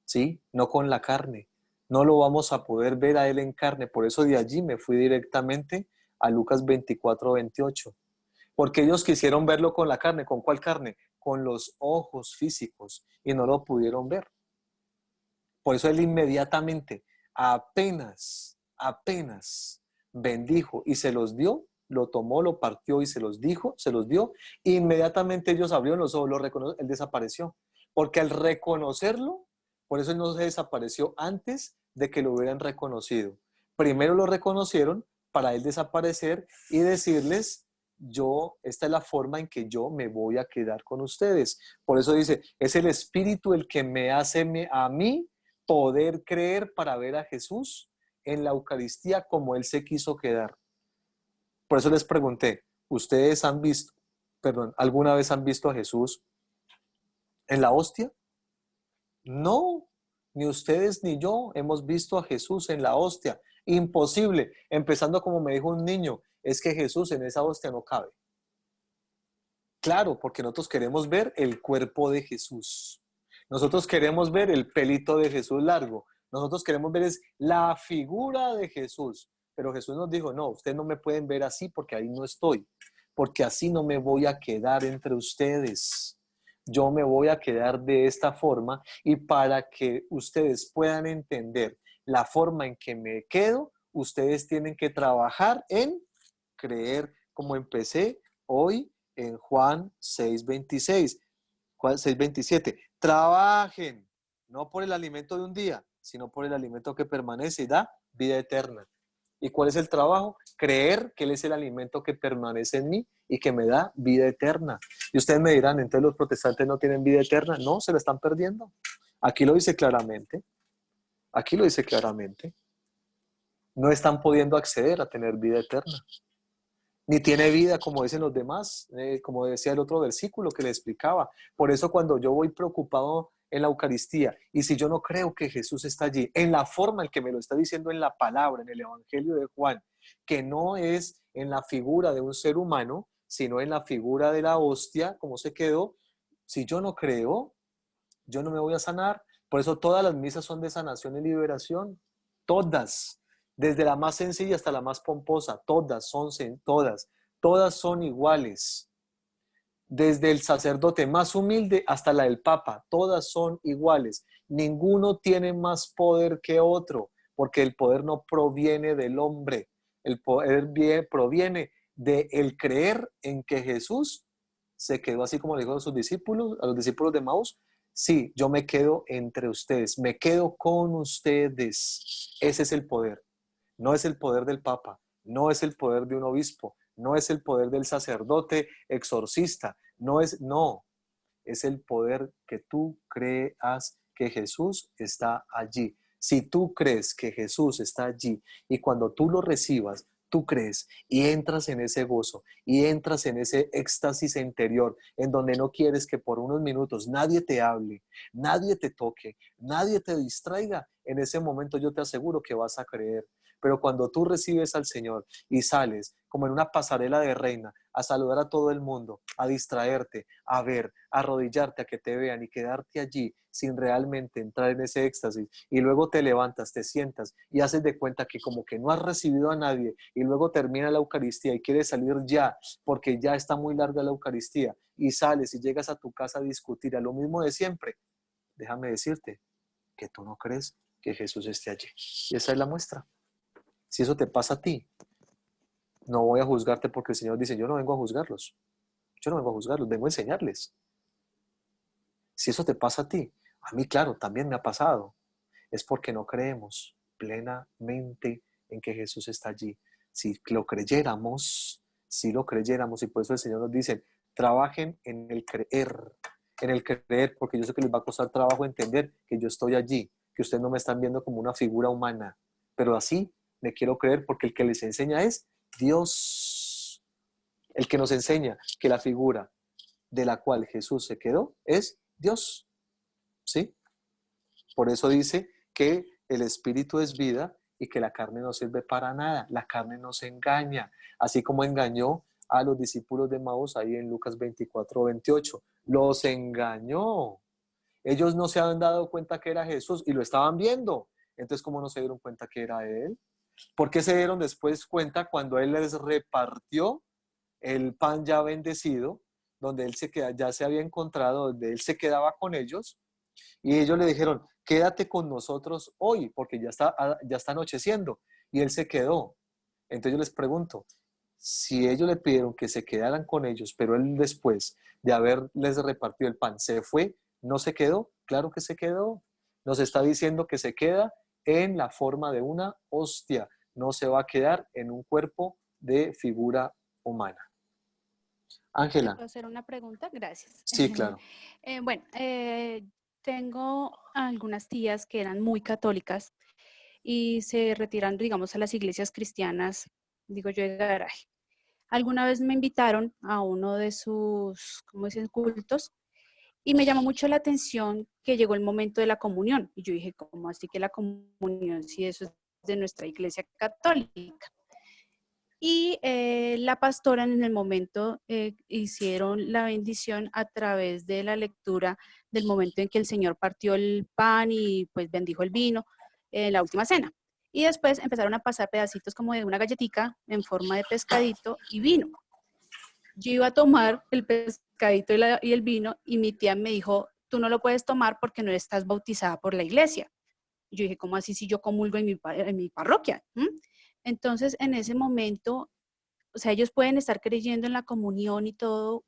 Speaker 1: ¿Sí? No con la carne. No lo vamos a poder ver a Él en carne. Por eso de allí me fui directamente a Lucas 24:28. Porque ellos quisieron verlo con la carne. ¿Con cuál carne? Con los ojos físicos y no lo pudieron ver. Por eso Él inmediatamente, apenas bendijo y se los dio, lo tomó, lo partió y se los dijo, se los dio. Inmediatamente ellos abrieron los ojos, lo reconoció, Él desapareció. Porque al reconocerlo, por eso Él no se desapareció antes de que lo hubieran reconocido. Primero lo reconocieron para Él desaparecer y decirles, esta es la forma en que yo me voy a quedar con ustedes. Por eso dice, es el Espíritu el que me hace a mí poder creer para ver a Jesús en la Eucaristía como Él se quiso quedar. Por eso les pregunté, ¿ustedes alguna vez han visto a Jesús en la hostia? No, ni ustedes ni yo hemos visto a Jesús en la hostia. Imposible. Empezando como me dijo un niño, es que Jesús en esa hostia no cabe. Claro, porque nosotros queremos ver el cuerpo de Jesús. Nosotros queremos ver el pelito de Jesús largo. Nosotros queremos ver la figura de Jesús. Pero Jesús nos dijo, no, ustedes no me pueden ver así porque ahí no estoy. Porque así no me voy a quedar entre ustedes. Yo me voy a quedar de esta forma y para que ustedes puedan entender la forma en que me quedo, ustedes tienen que trabajar en creer como empecé hoy en Juan 6:26, 6:27. Trabajen, no por el alimento de un día, sino por el alimento que permanece y da vida eterna. ¿Y cuál es el trabajo? Creer que Él es el alimento que permanece en mí y que me da vida eterna. Y ustedes me dirán, entonces los protestantes no tienen vida eterna. No, se la están perdiendo. Aquí lo dice claramente. Aquí lo dice claramente. No están pudiendo acceder a tener vida eterna. Ni tiene vida como dicen los demás, como decía el otro versículo que le explicaba. Por eso cuando yo voy preocupado en la Eucaristía y si yo no creo que Jesús está allí, en la forma en que me lo está diciendo en la palabra, en el Evangelio de Juan, que no es en la figura de un ser humano, sino en la figura de la hostia, como se quedó, Si yo no creo, yo no me voy a sanar. Por eso todas las misas son de sanación y liberación. Todas. Desde la más sencilla hasta la más pomposa. Todas son iguales. Desde el sacerdote más humilde hasta la del Papa. Todas son iguales. Ninguno tiene más poder que otro, porque el poder no proviene del hombre. El poder proviene del creer en que Jesús se quedó, así como le dijo a sus discípulos, a los discípulos de Maús. Sí, yo me quedo entre ustedes, me quedo con ustedes. Ese es el poder. No es el poder del Papa, no es el poder de un obispo, no es el poder del sacerdote exorcista, no, es el poder que tú creas que Jesús está allí. Si tú crees que Jesús está allí y cuando tú lo recibas, tú crees y entras en ese gozo y entras en ese éxtasis interior en donde no quieres que por unos minutos nadie te hable, nadie te toque, nadie te distraiga, en ese momento yo te aseguro que vas a creer. Pero cuando tú recibes al Señor y sales como en una pasarela de reina a saludar a todo el mundo, a distraerte, a ver, a arrodillarte, a que te vean y quedarte allí sin realmente entrar en ese éxtasis, y luego te levantas, te sientas y haces de cuenta que como que no has recibido a nadie, y luego termina la Eucaristía y quieres salir ya porque ya está muy larga la Eucaristía, y sales y llegas a tu casa a discutir a lo mismo de siempre, déjame decirte que tú no crees que Jesús esté allí. Y esa es la muestra. Si eso te pasa a ti, no voy a juzgarte, porque el Señor dice, yo no vengo a juzgarlos. Yo no vengo a juzgarlos, vengo a enseñarles. Si eso te pasa a ti, a mí, claro, también me ha pasado. Es porque no creemos plenamente en que Jesús está allí. Si lo creyéramos, y por eso el Señor nos dice, trabajen en el creer, porque yo sé que les va a costar trabajo entender que yo estoy allí, que ustedes no me están viendo como una figura humana, pero así me quiero creer, porque el que les enseña es Dios. El que nos enseña que la figura de la cual Jesús se quedó es Dios, ¿sí? Por eso dice que el espíritu es vida y que la carne no sirve para nada. La carne nos engaña, así como engañó a los discípulos de Maús ahí en Lucas 24-28. Los engañó. Ellos no se habían dado cuenta que era Jesús y lo estaban viendo. Entonces, ¿cómo no se dieron cuenta que era Él? ¿Por qué se dieron después cuenta cuando Él les repartió el pan ya bendecido, donde Él ya se había encontrado, donde Él se quedaba con ellos? Y ellos le dijeron, quédate con nosotros hoy, porque ya está anocheciendo. Y Él se quedó. Entonces yo les pregunto, si ellos le pidieron que se quedaran con ellos, pero Él después de haberles repartido el pan, se fue, ¿no se quedó? Claro que se quedó. Nos está diciendo que se queda en la forma de una hostia. No se va a quedar en un cuerpo de figura humana. Ángela.
Speaker 5: ¿Puedo hacer una pregunta? Gracias.
Speaker 1: Sí, claro.
Speaker 5: Bueno, tengo algunas tías que eran muy católicas y se retiraron, digamos, a las iglesias cristianas, digo yo, de garaje. Alguna vez me invitaron a uno de sus, ¿cómo dicen?, cultos, y me llamó mucho la atención que llegó el momento de la comunión. Y yo dije, ¿cómo así que la comunión, si eso es de nuestra iglesia católica? Y la pastora en el momento hicieron la bendición a través de la lectura del momento en que el Señor partió el pan y pues bendijo el vino en la última cena. Y después empezaron a pasar pedacitos como de una galletica en forma de pescadito y vino. Yo iba a tomar el pescadito y el vino y mi tía me dijo, tú no lo puedes tomar porque no estás bautizada por la iglesia. Y yo dije, ¿cómo así si yo comulgo en mi parroquia? Entonces, en ese momento, o sea, ellos pueden estar creyendo en la comunión y todo,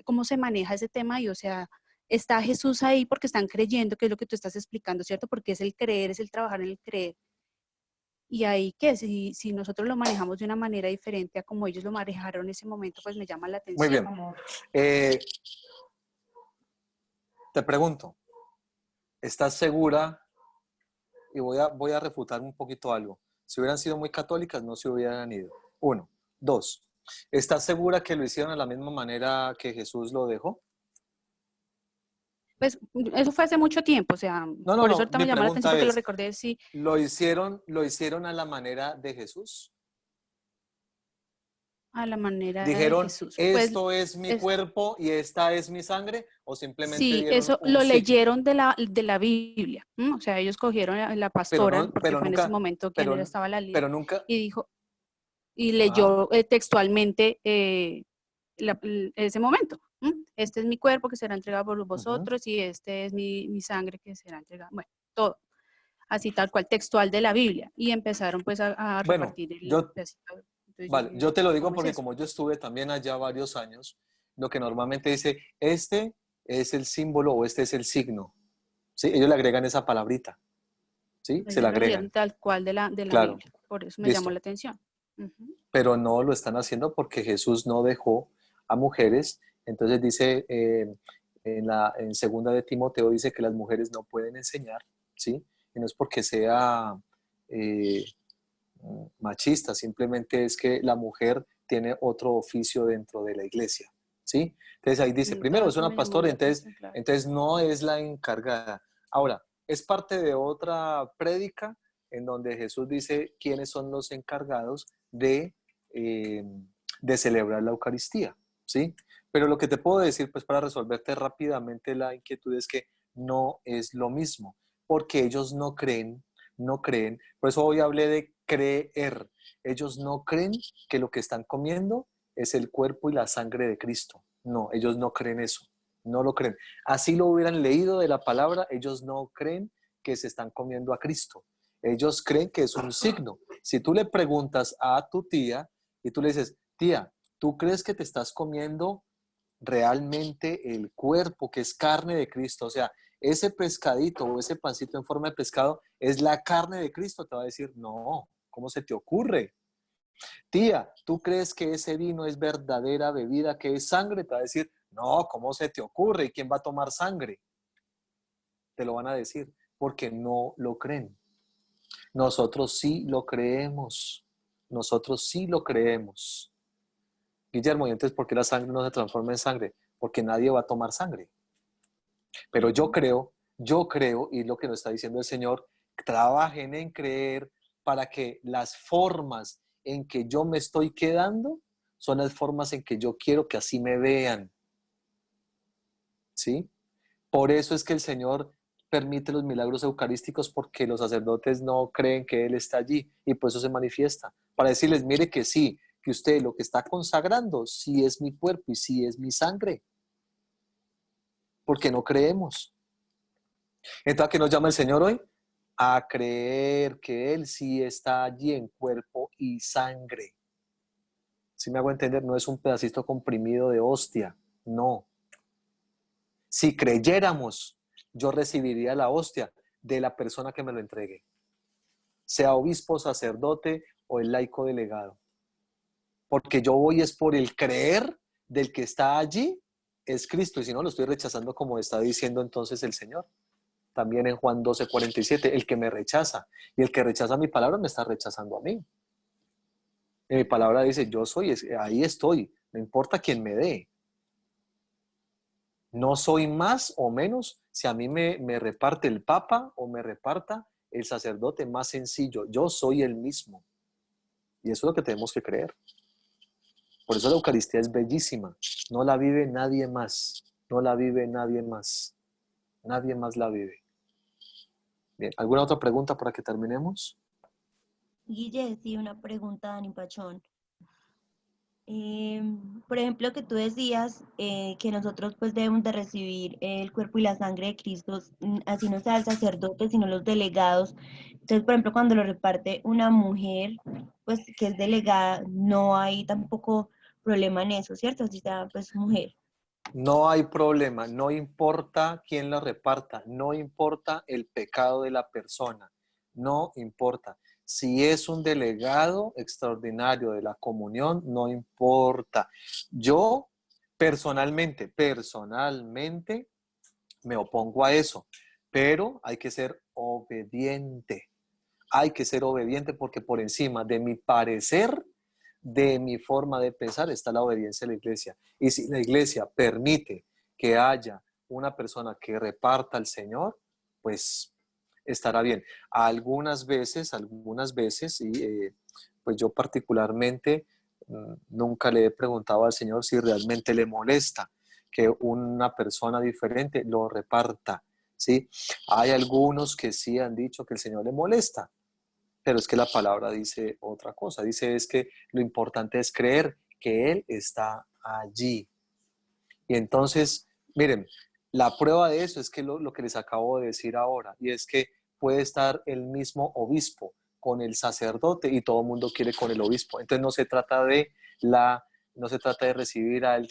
Speaker 5: ¿cómo se maneja ese tema? Y, o sea, está Jesús ahí porque están creyendo, que es lo que tú estás explicando, ¿cierto? Porque es el creer, es el trabajar en el creer. Y ahí que si nosotros lo manejamos de una manera diferente a como ellos lo manejaron en ese momento, pues me llama la atención.
Speaker 1: Muy bien. Te pregunto, ¿estás segura? Y voy a refutar un poquito algo. Si hubieran sido muy católicas, no se hubieran ido. 1. 2. ¿Estás segura que lo hicieron de la misma manera que Jesús lo dejó?
Speaker 5: Pues eso fue hace mucho tiempo, o sea, por eso ahorita me llamó la atención porque lo recordé, sí.
Speaker 1: ¿Lo hicieron a la manera de Jesús?
Speaker 5: a la manera de
Speaker 1: ¿Dijeron,
Speaker 5: Jesús. Pues
Speaker 1: esto es mi cuerpo y esta es mi sangre? ¿O simplemente
Speaker 5: sí,
Speaker 1: dieron
Speaker 5: eso
Speaker 1: un
Speaker 5: lo
Speaker 1: signo?
Speaker 5: leyeron de la Biblia. O sea, ellos cogieron a la
Speaker 1: Pero,
Speaker 5: pastora,
Speaker 1: no,
Speaker 5: porque
Speaker 1: pero
Speaker 5: fue en ese
Speaker 1: nunca,
Speaker 5: momento quien
Speaker 1: pero,
Speaker 5: era, estaba la líder,
Speaker 1: pero nunca,
Speaker 5: y dijo, y
Speaker 1: ajá,
Speaker 5: leyó textualmente ese momento. Este es mi cuerpo que será entregado por
Speaker 1: ujú.
Speaker 5: vosotros y este es mi sangre que será entregada. Bueno, todo. Así tal cual textual de la Biblia. Y empezaron pues a
Speaker 1: Bueno,
Speaker 5: repartir el
Speaker 1: yo,
Speaker 5: pedacito. Entonces yo
Speaker 1: vale,
Speaker 5: dije,
Speaker 1: yo te lo digo
Speaker 5: ¿cómo es
Speaker 1: porque
Speaker 5: eso?
Speaker 1: como yo estuve también allá varios años, lo que normalmente dice, este es el símbolo o este es el signo, ¿sí? Ellos le agregan esa palabrita, ¿sí? Se la
Speaker 5: Ellos lo leyeron
Speaker 1: agregan,
Speaker 5: tal cual de la
Speaker 1: claro,
Speaker 5: Biblia. Por eso me llamó la
Speaker 1: listo.
Speaker 5: atención. Ujú.
Speaker 1: Pero no lo están haciendo porque Jesús no dejó a mujeres. Entonces dice, en segunda de Timoteo dice que las mujeres no pueden enseñar, ¿sí? Y no es porque sea eh, machista, simplemente es que la mujer tiene otro oficio dentro de la iglesia, ¿sí? Entonces ahí dice, primero
Speaker 5: Todo
Speaker 1: es
Speaker 5: eso
Speaker 1: una
Speaker 5: me llamó
Speaker 1: pastora,
Speaker 5: la
Speaker 1: entonces,
Speaker 5: atención, claro.
Speaker 1: entonces no es la encargada. Ahora, es parte de otra prédica en donde Jesús dice quiénes son los encargados eh, de celebrar la Eucaristía, ¿sí? Pero lo que te puedo decir, pues para resolverte rápidamente la inquietud es que no es lo mismo, porque ellos no creen, por eso hoy hablé de creer. Ellos no creen que lo que están comiendo es el cuerpo y la sangre de Cristo. No, ellos no creen eso, no lo creen. Así lo hubieran leído de la palabra, ellos no creen que se están comiendo a Cristo. Ellos creen que es un signo. Si tú le preguntas a tu tía y tú le dices, tía, ¿tú crees que te estás comiendo realmente el cuerpo, que es carne de Cristo? O sea, ese pescadito o ese pancito en forma de pescado es la carne de Cristo. Te va a decir, no, ¿cómo se te ocurre? Tía, ¿tú crees que ese vino es verdadera bebida, que es sangre? Te va a decir, no, ¿cómo se te ocurre? ¿Y quién va a tomar sangre? Te lo van a decir, porque no lo creen. Nosotros sí lo creemos. Nosotros sí lo creemos. Guillermo, ¿y entonces por qué la sangre no se transforma en sangre? Porque nadie va a tomar sangre. Pero yo creo, y lo que nos está diciendo el Señor, trabajen en creer para que las formas en que yo me estoy quedando son las formas en que yo quiero que así me vean, ¿sí? Por eso es que el Señor permite los milagros eucarísticos, porque los sacerdotes no creen que Él está allí y por eso se manifiesta, para decirles, mire que sí, que usted lo que está consagrando sí es mi cuerpo y sí es mi sangre, porque no creemos. Entonces, ¿a qué nos llama el Señor hoy? A creer que Él sí está allí en cuerpo y sangre. ¿Sí me hago entender? No es un pedacito comprimido de hostia, no. Si creyéramos, yo recibiría la hostia de la persona que me lo entregue, sea obispo, sacerdote o el laico delegado. Porque yo voy es por el creer del que está allí, es Cristo, y si no, lo estoy rechazando como está diciendo entonces el Señor. También en Juan 12:47, el que me rechaza y el que rechaza mi palabra me está rechazando a mí. Y mi palabra dice, yo soy, ahí estoy, no importa quién me dé. No soy más o menos si a mí me reparte el Papa o me reparta el sacerdote más sencillo. Yo soy el mismo. Y eso es lo que tenemos que creer. Por eso la Eucaristía es bellísima. No la vive nadie más. No la vive nadie más. Nadie más la vive. Bien, ¿alguna otra pregunta para que terminemos?
Speaker 6: Guille, sí, una pregunta, Dani Pachón. Por ejemplo, que tú decías que nosotros pues debemos de recibir el cuerpo y la sangre de Cristo, así no sea el sacerdote, sino los delegados. Entonces, por ejemplo, cuando lo reparte una mujer, pues que es delegada, no hay tampoco problema en eso, ¿cierto? Así sea pues mujer.
Speaker 1: No hay problema, no importa quién la reparta, no importa el pecado de la persona, no importa. Si es un delegado extraordinario de la comunión, no importa. Yo personalmente me opongo a eso, pero hay que ser obediente. Hay que ser obediente porque por encima de mi parecer, de mi forma de pensar, está la obediencia a la iglesia. Y si la iglesia permite que haya una persona que reparta al Señor, pues estará bien. Algunas veces, y pues yo particularmente Nunca le he preguntado al Señor si realmente le molesta que una persona diferente lo reparta, ¿sí? Hay algunos que sí han dicho que el Señor le molesta, pero es que la palabra dice otra cosa. Dice es que lo importante es creer que Él está allí. Y entonces, miren, la prueba de eso es que lo que les acabo de decir ahora, y es que puede estar el mismo obispo con el sacerdote y todo el mundo quiere con el obispo. Entonces no se trata de recibir al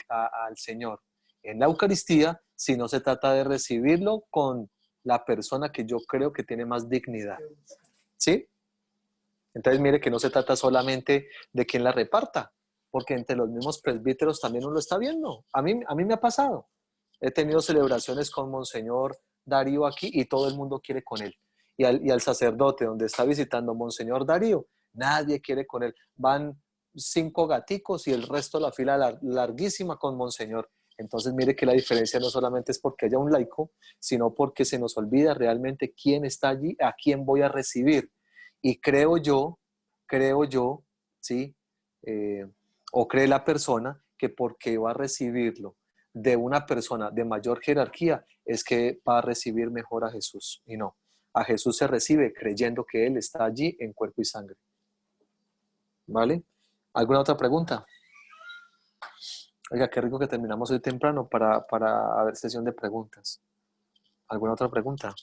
Speaker 1: Señor en la Eucaristía, sino se trata de recibirlo con la persona que yo creo que tiene más dignidad. ¿Sí? Entonces mire que no se trata solamente de quién la reparta, porque entre los mismos presbíteros también uno lo está viendo. A mí me ha pasado. He tenido celebraciones con Monseñor Darío aquí y todo el mundo quiere con él. Y al sacerdote donde está visitando Monseñor Darío, nadie quiere con él. Van 5 gaticos y el resto de la fila larguísima con Monseñor. Entonces mire que la diferencia no solamente es porque haya un laico, sino porque se nos olvida realmente quién está allí, a quién voy a recibir. Y creo yo, ¿sí? O cree la persona que porque va a recibirlo de una persona de mayor jerarquía es que va a recibir mejor a Jesús. Y no, a Jesús se recibe creyendo que Él está allí en cuerpo y sangre. ¿Vale? ¿Alguna otra pregunta? Oiga, qué rico que terminamos hoy temprano para haber sesión de preguntas. ¿Alguna otra pregunta?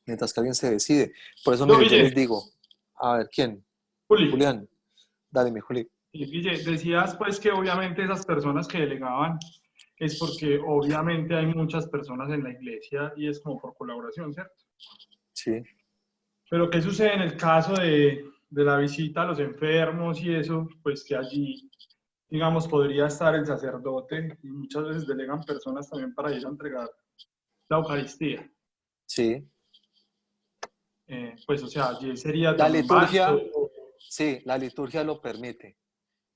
Speaker 1: Mientras que alguien se decide. Por eso, mire, yo les digo, a ver, ¿quién?
Speaker 7: Juli.
Speaker 1: Julián. Dale, mi Juli.
Speaker 7: Guille, decías pues que obviamente esas personas que delegaban es porque obviamente hay muchas personas en la iglesia y es como por colaboración, ¿cierto?
Speaker 1: Sí.
Speaker 7: Pero ¿qué sucede en el caso de la visita a los enfermos y eso? Pues que allí, digamos, podría estar el sacerdote y muchas veces delegan personas también para ir a entregar la Eucaristía.
Speaker 1: Sí.
Speaker 7: Pues, o sea, allí sería
Speaker 1: La
Speaker 7: también
Speaker 1: liturgia,
Speaker 7: válido.
Speaker 1: sí, la liturgia lo permite.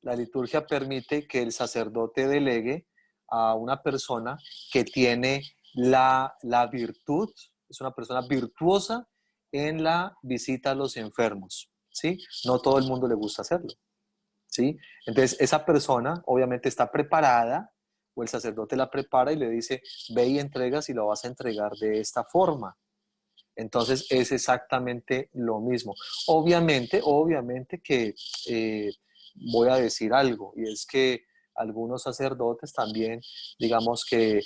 Speaker 1: La liturgia permite que el sacerdote delegue a una persona que tiene la virtud, es una persona virtuosa en la visita a los enfermos, ¿sí? No todo el mundo le gusta hacerlo, ¿sí? Entonces, esa persona obviamente está preparada, o el sacerdote la prepara y le dice, ve y entregas y lo vas a entregar de esta forma. Entonces, es exactamente lo mismo. Obviamente que voy a decir algo, y es que algunos sacerdotes también, digamos que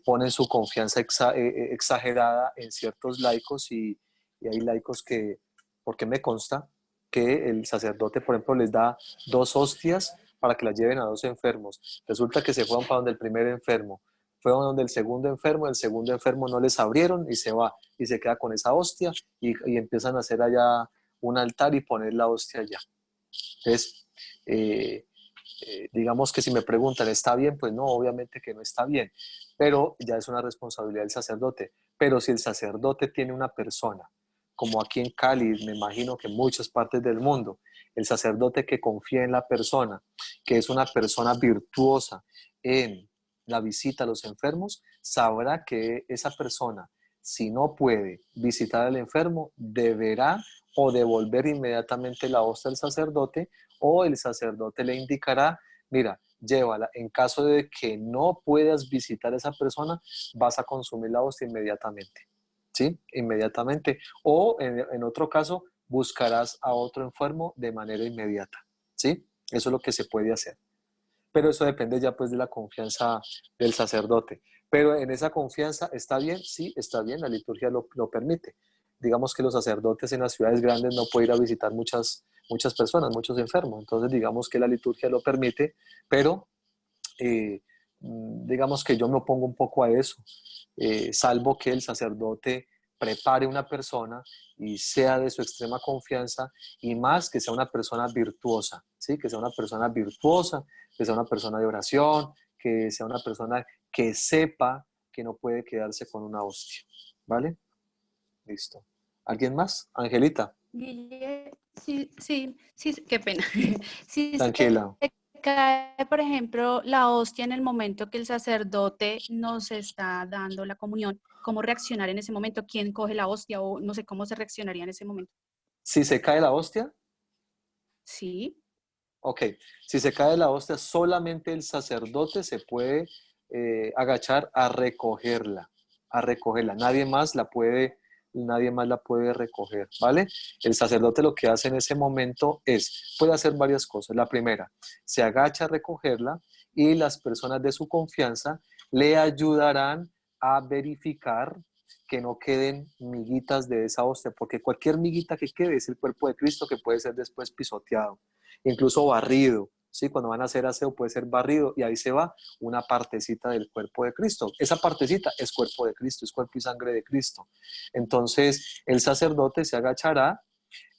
Speaker 1: ponen su confianza exagerada en ciertos laicos y hay laicos que, porque me consta que el sacerdote, por ejemplo, les da 2 hostias para que las lleven a 2 enfermos. Resulta que se fueron para donde el primer enfermo, fueron donde el segundo enfermo no les abrieron y se va y se queda con esa hostia y empiezan a hacer allá un altar y poner la hostia allá. Entonces, digamos que si me preguntan, ¿está bien? Pues no, obviamente que no está bien, pero ya es una responsabilidad del sacerdote. Pero si el sacerdote tiene una persona, como aquí en Cali, me imagino que en muchas partes del mundo, el sacerdote que confía en la persona, que es una persona virtuosa en la visita a los enfermos, sabrá que esa persona, si no puede visitar al enfermo, deberá o devolver inmediatamente la hostia al sacerdote, o el sacerdote le indicará, mira, llévala. En caso de que no puedas visitar a esa persona, vas a consumir la hostia inmediatamente. ¿Sí? Inmediatamente. O en otro caso, buscarás a otro enfermo de manera inmediata. ¿Sí? Eso es lo que se puede hacer. Pero eso depende ya pues de la confianza del sacerdote. Pero en esa confianza, ¿está bien? Sí, está bien, la liturgia lo permite. Digamos que los sacerdotes en las ciudades grandes no pueden ir a visitar muchas personas, muchos enfermos. Entonces digamos que la liturgia lo permite, pero digamos que yo me opongo un poco a eso, salvo que el sacerdote prepare una persona y sea de su extrema confianza, y más que sea una persona virtuosa, ¿sí? Que sea una persona virtuosa, que sea una persona de oración, que sea una persona que sepa que no puede quedarse con una hostia, ¿vale? Listo. ¿Alguien más? Angelita.
Speaker 5: Guille, sí, qué pena. Si se
Speaker 1: Tranquila.
Speaker 5: cae, por ejemplo, la hostia en el momento que el sacerdote nos está dando la comunión, ¿cómo reaccionar en ese momento? ¿Quién coge la hostia? O no sé cómo se reaccionaría en ese momento.
Speaker 1: Si se cae la hostia,
Speaker 5: Sí.
Speaker 1: Ok, si se cae la hostia, solamente el sacerdote se puede agachar a recogerla, nadie más la puede recoger, ¿vale? El sacerdote lo que hace en ese momento puede hacer varias cosas. La primera, se agacha a recogerla y las personas de su confianza le ayudarán a verificar que no queden miguitas de esa hostia, porque cualquier miguita que quede es el cuerpo de Cristo que puede ser después pisoteado, incluso barrido, ¿sí? Cuando van a hacer aseo puede ser barrido y ahí se va una partecita del cuerpo de Cristo. Esa partecita es cuerpo de Cristo, es cuerpo y sangre de Cristo. Entonces el sacerdote se agachará,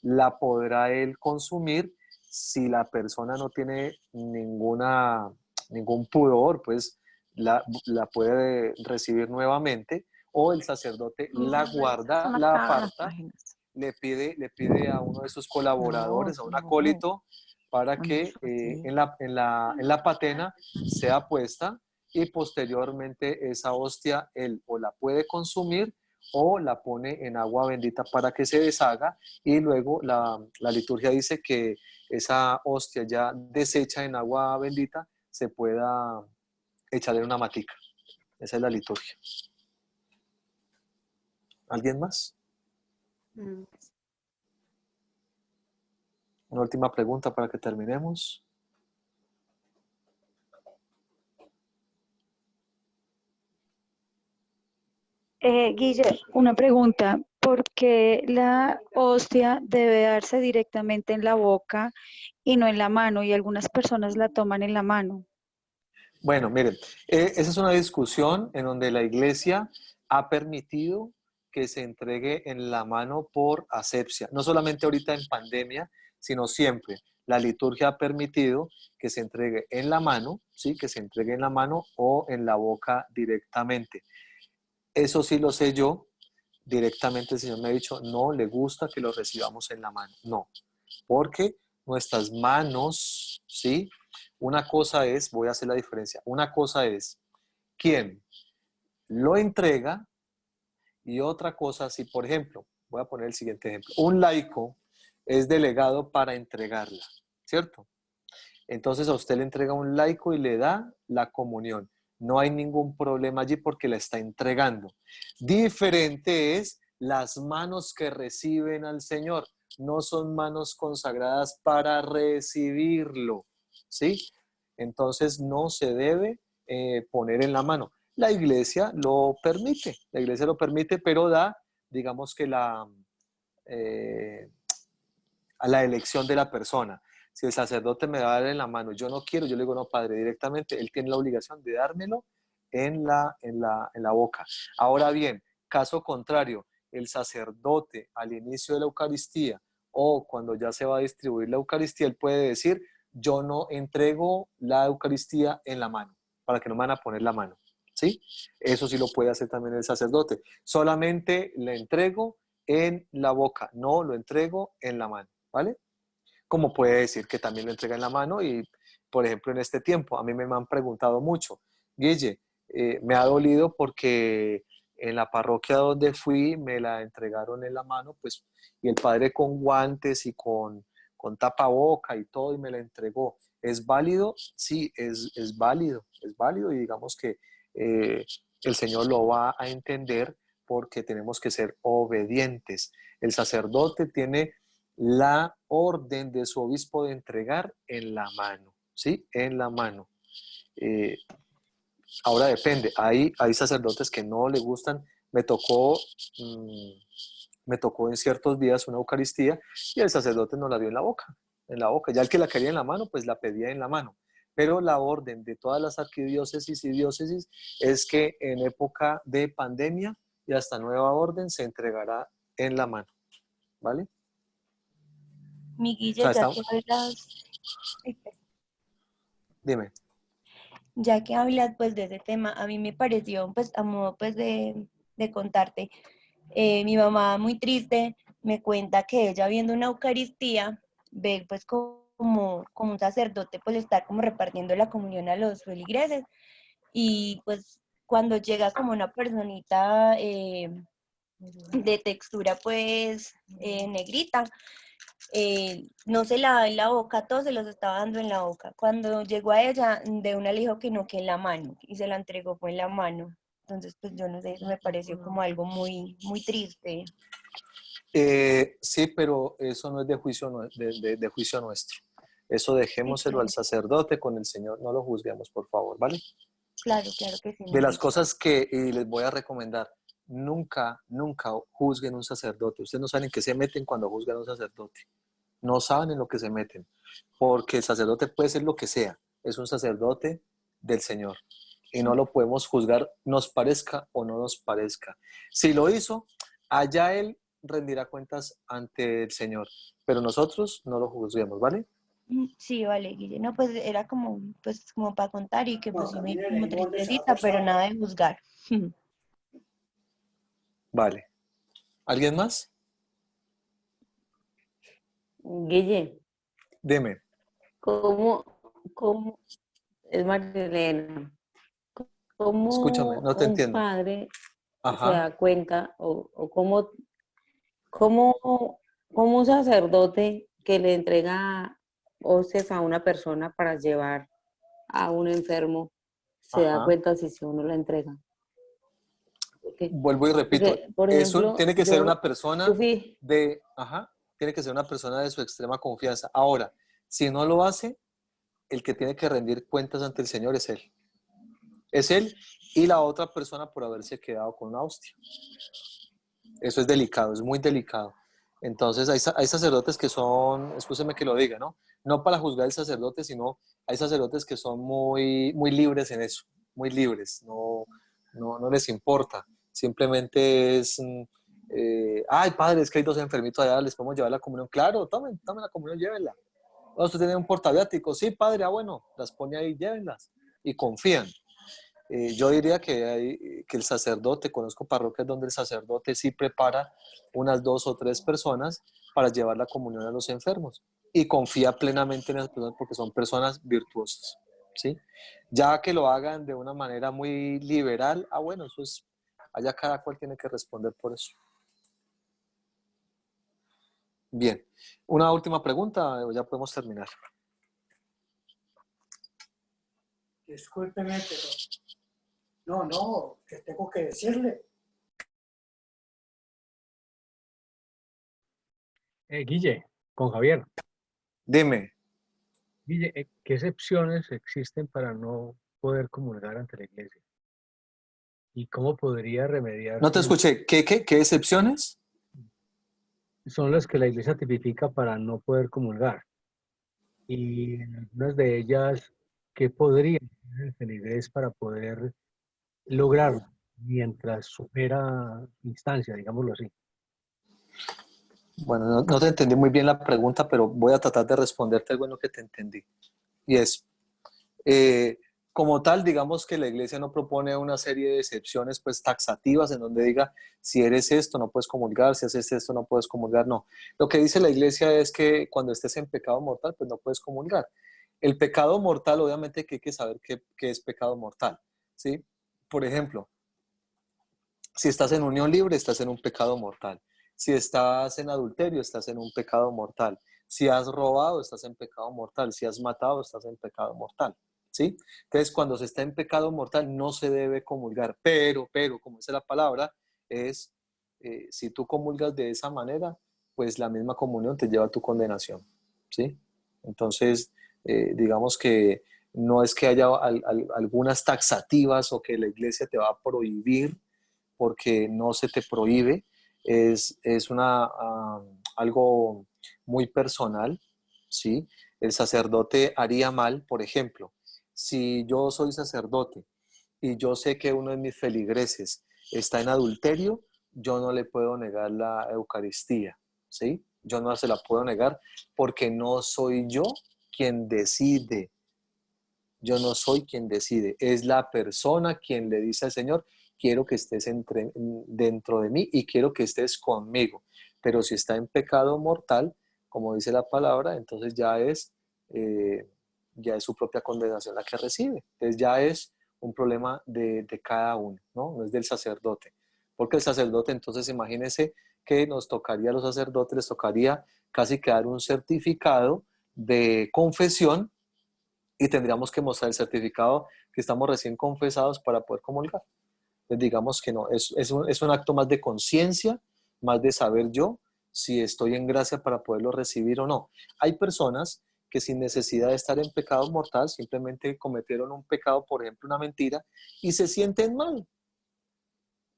Speaker 1: la podrá él consumir si la persona no tiene ningún pudor, pues la puede recibir nuevamente, o el sacerdote la guarda, la aparta, le pide a uno de sus colaboradores, a un acólito, para que en la patena sea puesta y posteriormente esa hostia él o la puede consumir o la pone en agua bendita para que se deshaga y luego la liturgia dice que esa hostia ya deshecha en agua bendita se pueda echar en una matica. Esa es la liturgia. ¿Alguien más? Una última pregunta para que terminemos.
Speaker 3: Guille, una pregunta. ¿Por qué la hostia debe darse directamente en la boca y no en la mano? Y algunas personas la toman en la mano.
Speaker 1: Bueno, miren, esa es una discusión en donde la iglesia ha permitido que se entregue en la mano por asepsia. No solamente ahorita en pandemia, sino siempre. La liturgia ha permitido que se entregue en la mano, ¿sí? Que se entregue en la mano o en la boca directamente. Eso sí lo sé yo. Directamente el Señor me ha dicho, no le gusta que lo recibamos en la mano. No, porque nuestras manos, ¿sí? Una cosa es, voy a hacer la diferencia, una cosa es quién lo entrega y otra cosa, si por ejemplo, voy a poner el siguiente ejemplo, un laico es delegado para entregarla, ¿cierto? Entonces a usted le entrega un laico y le da la comunión. No hay ningún problema allí porque la está entregando. Diferente es las manos que reciben al Señor. No son manos consagradas para recibirlo, ¿sí? Entonces no se debe poner en la mano. La iglesia lo permite, pero da, digamos que a la elección de la persona. Si el sacerdote me va a dar en la mano, yo no quiero, yo le digo, no, padre, directamente, él tiene la obligación de dármelo en la boca. Ahora bien, caso contrario, el sacerdote al inicio de la Eucaristía o cuando ya se va a distribuir la Eucaristía, él puede decir, yo no entrego la Eucaristía en la mano, para que no me van a poner la mano, ¿sí? Eso sí lo puede hacer también el sacerdote. Solamente le entrego en la boca, no lo entrego en la mano, ¿vale? Como puede decir que también lo entrega en la mano y, por ejemplo, en este tiempo, a mí me han preguntado mucho, Guille, me ha dolido porque en la parroquia donde fui me la entregaron en la mano, pues, y el padre con guantes y con tapaboca y todo, y me la entregó. ¿Es válido? Sí, es válido y digamos que el Señor lo va a entender porque tenemos que ser obedientes. El sacerdote tiene la orden de su obispo de entregar en la mano, ¿sí? En la mano. Eh, Ahora depende, hay sacerdotes que no le gustan. Me tocó en ciertos días una Eucaristía y el sacerdote nos la dio en la boca. Ya el que la quería en la mano, pues la pedía en la mano. Pero la orden de todas las arquidiócesis y diócesis es que en época de pandemia y hasta nueva orden se entregará en la mano, ¿vale?
Speaker 6: Mi
Speaker 1: O
Speaker 6: Guille,
Speaker 1: sea,
Speaker 6: ya
Speaker 1: está...
Speaker 6: que hablas,
Speaker 1: Dime.
Speaker 6: ya que hablas pues de ese tema, a mí me pareció, pues a modo pues de contarte, mi mamá muy triste me cuenta que ella viendo una Eucaristía, ve pues como un sacerdote pues estar como repartiendo la comunión a los feligreses y pues cuando llega como una personita de textura pues negrita, no se lavaba en la boca, todo se los estaba dando en la boca. Cuando llegó a ella, de una le dijo que no, que en la mano, y se la entregó fue en la mano. Entonces, pues yo no sé, eso me pareció como algo muy, muy triste.
Speaker 1: Sí, pero eso no es de juicio, de juicio nuestro. Eso dejémoselo al sacerdote con el Señor, no lo juzguemos, por favor, ¿vale?
Speaker 6: Claro, claro que sí.
Speaker 1: De las cosas que y les voy a recomendar, nunca, nunca juzguen un sacerdote. Ustedes no saben en qué se meten cuando juzgan a un sacerdote. No saben en lo que se meten, porque el sacerdote puede ser lo que sea, es un sacerdote del Señor y no lo podemos juzgar, nos parezca o no nos parezca. Si lo hizo, allá él rendirá cuentas ante el Señor, pero nosotros no lo juzguemos, ¿vale?
Speaker 6: Sí, vale, Guille. No, pues era como, pues, como para contar y que pues sí me dio como tristecita, pero nada de juzgar.
Speaker 1: Vale. ¿Alguien más?
Speaker 4: Guille,
Speaker 1: Dime.
Speaker 4: ¿cómo es Marilena?
Speaker 1: Escúchame,
Speaker 4: ¿Cómo
Speaker 1: no te
Speaker 4: un
Speaker 1: entiendo.
Speaker 4: padre se
Speaker 1: Ajá.
Speaker 4: da cuenta o cómo un sacerdote que le entrega hostias a una persona para llevar a un enfermo se da
Speaker 1: Ajá.
Speaker 4: cuenta si uno la entrega?
Speaker 1: Vuelvo y repito,
Speaker 4: Porque, por
Speaker 1: eso
Speaker 4: ejemplo,
Speaker 1: tiene que ser una persona tiene que ser una persona de su extrema confianza. Ahora, si no lo hace, el que tiene que rendir cuentas ante el Señor es él. Es él y la otra persona por haberse quedado con una hostia. Eso es delicado, es muy delicado. Entonces, hay sacerdotes que son, escúcheme que lo diga, ¿no? No para juzgar al sacerdote, sino hay sacerdotes que son muy, muy libres en eso, muy libres, no les importa. Simplemente es, ay, padre, es que hay dos enfermitos allá, les podemos llevar la comunión. Claro, tomen la comunión, llévenla. O usted tiene un portaviático, sí, padre, bueno, las pone ahí, llévenlas. Y confían. Yo diría que el sacerdote, conozco parroquias donde el sacerdote sí prepara unas 2 o 3 personas para llevar la comunión a los enfermos y confía plenamente en esas personas porque son personas virtuosas, ¿sí? Ya que lo hagan de una manera muy liberal, bueno, eso es, allá cada cual tiene que responder por eso. Bien, una última pregunta, ya podemos terminar.
Speaker 8: Discúlpeme, pero no, que tengo que decirle.
Speaker 9: Guille, con Javier.
Speaker 1: Dime.
Speaker 9: Guille, ¿qué excepciones existen para no poder comulgar ante la iglesia? ¿Y cómo podría remediarse?
Speaker 1: No te escuché. ¿Qué excepciones?
Speaker 9: Son las que la iglesia tipifica para no poder comulgar. Y en algunas de ellas, ¿qué podría hacer el feligrés para poder lograrlo mientras supera instancia, digámoslo así?
Speaker 1: Bueno, no te entendí muy bien la pregunta, pero voy a tratar de responderte algo en lo que te entendí. Y es, como tal, digamos que la iglesia no propone una serie de excepciones pues taxativas en donde diga, si eres esto no puedes comulgar, si haces esto no puedes comulgar, no. Lo que dice la iglesia es que cuando estés en pecado mortal, pues no puedes comulgar. El pecado mortal, obviamente que hay que saber qué es pecado mortal, ¿sí? Por ejemplo, si estás en unión libre, estás en un pecado mortal. Si estás en adulterio, estás en un pecado mortal. Si has robado, estás en pecado mortal. Si has matado, estás en pecado mortal. ¿Sí? Entonces, cuando se está en pecado mortal, no se debe comulgar. Pero, como dice la palabra, es, si tú comulgas de esa manera, pues la misma comunión te lleva a tu condenación. ¿Sí? Entonces, digamos que no es que haya algunas taxativas o que la iglesia te va a prohibir porque no se te prohíbe, es algo muy personal, ¿sí? El sacerdote haría mal, por ejemplo, si yo soy sacerdote y yo sé que uno de mis feligreses está en adulterio, yo no le puedo negar la Eucaristía, ¿sí? Yo no se la puedo negar porque no soy yo quien decide. Yo no soy quien decide, es la persona quien le dice al Señor, quiero que estés dentro de mí y quiero que estés conmigo. Pero si está en pecado mortal, como dice la palabra, entonces ya es su propia condenación la que recibe. Entonces ya es un problema de cada uno, ¿no? No es del sacerdote. Porque el sacerdote, entonces imagínense que nos tocaría a los sacerdotes, les tocaría casi que dar un certificado de confesión y tendríamos que mostrar el certificado que estamos recién confesados para poder comulgar. Entonces digamos que no, es un acto más de conciencia, más de saber yo si estoy en gracia para poderlo recibir o no. Hay personas que sin necesidad de estar en pecado mortal, simplemente cometieron un pecado, por ejemplo, una mentira, y se sienten mal.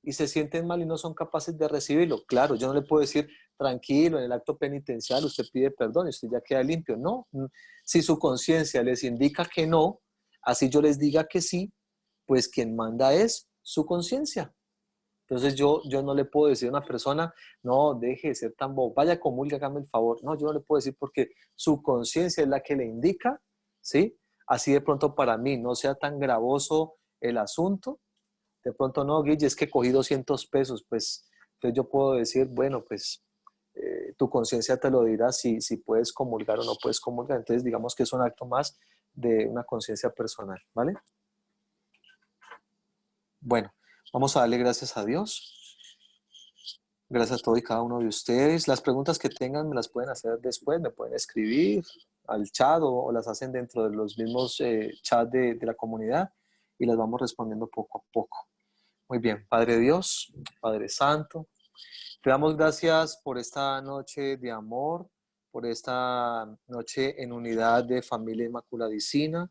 Speaker 1: Y se sienten mal y no son capaces de recibirlo. Claro, yo no le puedo decir, tranquilo, en el acto penitencial usted pide perdón y usted ya queda limpio. No, si su conciencia les indica que no, así yo les diga que sí, pues quien manda es su conciencia. Entonces yo no le puedo decir a una persona, no, deje de ser tan bobo, vaya, comulgue, hágame el favor. No, yo no le puedo decir porque su conciencia es la que le indica, ¿sí? Así de pronto para mí no sea tan gravoso el asunto. De pronto no, Guille, es que cogí 200 pesos, pues entonces yo puedo decir, bueno, pues tu conciencia te lo dirá si puedes comulgar o no puedes comulgar. Entonces digamos que es un acto más de una conciencia personal, ¿vale? Bueno, vamos a darle gracias a Dios. Gracias a todos y cada uno de ustedes. Las preguntas que tengan me las pueden hacer después, me pueden escribir al chat o las hacen dentro de los mismos chats de la comunidad y las vamos respondiendo poco a poco. Muy bien, Padre Dios, Padre Santo, te damos gracias por esta noche de amor, por esta noche en unidad de familia inmaculadicina.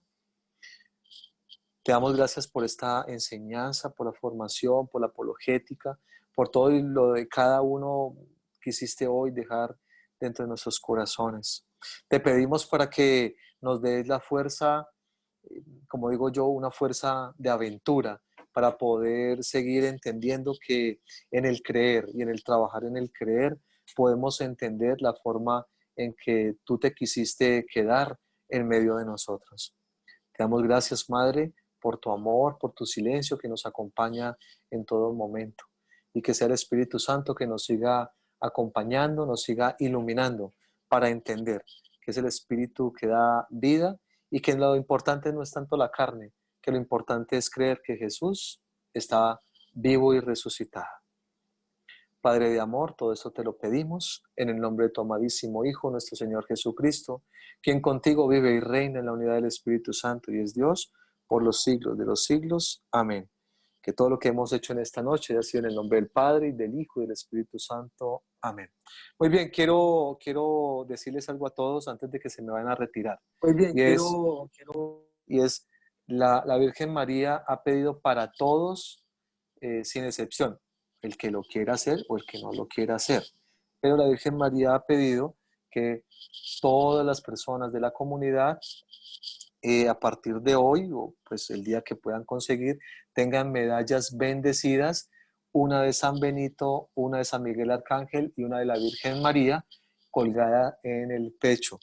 Speaker 1: Te damos gracias por esta enseñanza, por la formación, por la apologética, por todo lo de cada uno que hiciste hoy dejar dentro de nuestros corazones. Te pedimos para que nos des la fuerza, como digo yo, una fuerza de aventura para poder seguir entendiendo que en el creer y en el trabajar en el creer podemos entender la forma en que tú te quisiste quedar en medio de nosotros. Te damos gracias, Madre, por tu amor, por tu silencio que nos acompaña en todo momento. Y que sea el Espíritu Santo que nos siga acompañando, nos siga iluminando para entender que es el Espíritu que da vida y que lo importante no es tanto la carne, que lo importante es creer que Jesús está vivo y resucitado. Padre de amor, todo esto te lo pedimos en el nombre de tu amadísimo Hijo, nuestro Señor Jesucristo, quien contigo vive y reina en la unidad del Espíritu Santo y es Dios por los siglos de los siglos. Amén. Que todo lo que hemos hecho en esta noche haya sido en el nombre del Padre, y del Hijo y del Espíritu Santo. Amén. Muy bien, quiero decirles algo a todos antes de que se me vayan a retirar.
Speaker 8: Muy bien,
Speaker 1: Y es la Virgen María ha pedido para todos, sin excepción, el que lo quiera hacer o el que no lo quiera hacer. Pero la Virgen María ha pedido que todas las personas de la comunidad, a partir de hoy, o pues el día que puedan conseguir, tengan medallas bendecidas, una de San Benito, una de San Miguel Arcángel y una de la Virgen María colgada en el pecho,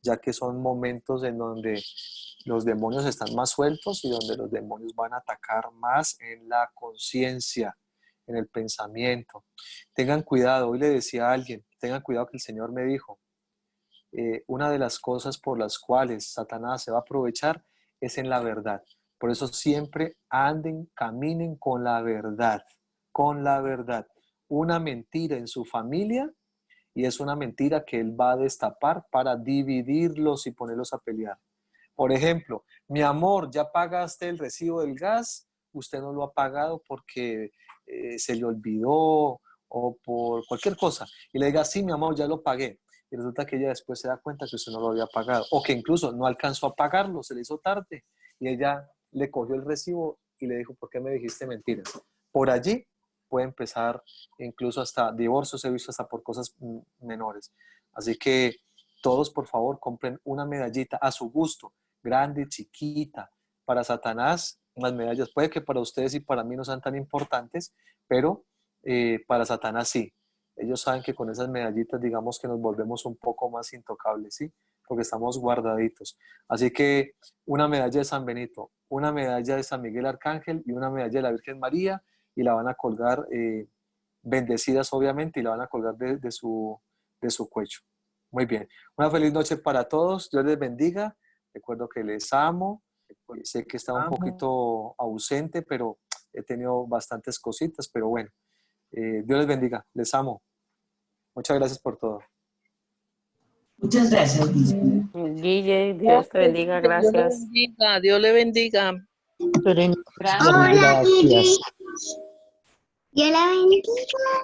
Speaker 1: ya que son momentos en donde los demonios están más sueltos y donde los demonios van a atacar más en la conciencia, en el pensamiento. Tengan cuidado, hoy le decía a alguien, tengan cuidado que el Señor me dijo, una de las cosas por las cuales Satanás se va a aprovechar es en la verdad. Por eso siempre anden, caminen con la verdad, con la verdad. Una mentira en su familia y es una mentira que él va a destapar para dividirlos y ponerlos a pelear. Por ejemplo, mi amor, ¿ya pagaste el recibo del gas? Usted no lo ha pagado porque se le olvidó o por cualquier cosa. Y le diga, sí, mi amor, ya lo pagué. Y resulta que ella después se da cuenta que usted no lo había pagado. O que incluso no alcanzó a pagarlo, se le hizo tarde. Y ella le cogió el recibo y le dijo, ¿por qué me dijiste mentiras? Por allí puede empezar incluso hasta divorcios, he visto hasta por cosas menores. Así que todos, por favor, compren una medallita a su gusto, grande, chiquita. Para Satanás, las medallas puede que para ustedes y para mí no sean tan importantes, pero para Satanás sí. Ellos saben que con esas medallitas, digamos que nos volvemos un poco más intocables, ¿sí? Porque estamos guardaditos. Así que una medalla de San Benito, una medalla de San Miguel Arcángel y una medalla de la Virgen María, y la van a colgar bendecidas, obviamente, y la van a colgar de su cuello. Muy bien. Una feliz noche para todos. Dios les bendiga. Recuerdo que les amo. Sé que estaba un poquito ausente, pero he tenido bastantes cositas, pero bueno. Dios les bendiga, les amo. Muchas gracias por todo.
Speaker 10: Muchas gracias, Guille.
Speaker 4: Guille, Dios te bendiga, gracias.
Speaker 11: Dios le bendiga.
Speaker 6: Hola, Guille. Dios la bendiga.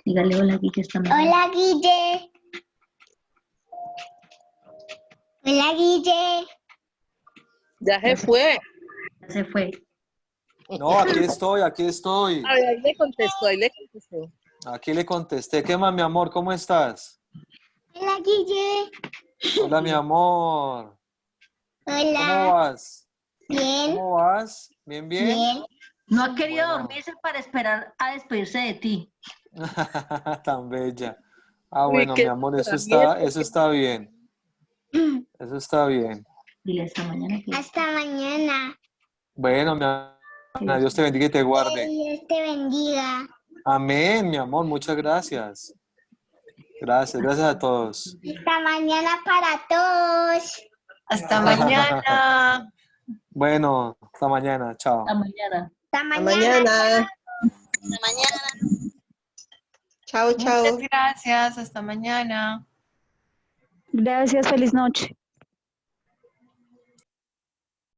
Speaker 12: Dígale hola, Guille, esta mañana.
Speaker 6: Hola, Guille. Hola, Guille.
Speaker 11: Ya se fue.
Speaker 12: Ya se fue.
Speaker 1: No, aquí estoy, aquí estoy.
Speaker 11: A ver, ahí le contestó, ahí le contestó.
Speaker 1: Aquí le contesté. ¿Qué más, mi amor? ¿Cómo estás?
Speaker 6: Hola, Guille.
Speaker 1: Hola, mi amor.
Speaker 6: Hola.
Speaker 1: ¿Cómo vas?
Speaker 6: Bien.
Speaker 1: ¿Cómo vas? ¿Bien, bien?
Speaker 6: Bien.
Speaker 12: No ha querido
Speaker 1: Bueno.
Speaker 12: dormirse para esperar a despedirse de ti.
Speaker 1: Tan bella. Ah,
Speaker 11: Uy,
Speaker 1: bueno,
Speaker 11: qué
Speaker 1: mi amor, eso
Speaker 11: tratamiento.
Speaker 1: está bien. Eso está bien.
Speaker 12: Dile hasta mañana. Que...
Speaker 6: Hasta mañana.
Speaker 1: Bueno, mi amor, Dios te bendiga y te
Speaker 6: Que
Speaker 1: guarde.
Speaker 6: Dios te bendiga.
Speaker 1: Amén, mi amor, muchas gracias. Gracias, gracias a todos.
Speaker 6: Hasta mañana para todos.
Speaker 13: Hasta mañana.
Speaker 1: Bueno, hasta mañana, chao.
Speaker 12: Hasta mañana.
Speaker 6: Hasta
Speaker 11: Hasta
Speaker 6: mañana.
Speaker 11: mañana.
Speaker 6: Hasta mañana.
Speaker 13: Chao, chao.
Speaker 5: Muchas gracias. Hasta mañana.
Speaker 3: Gracias, feliz noche.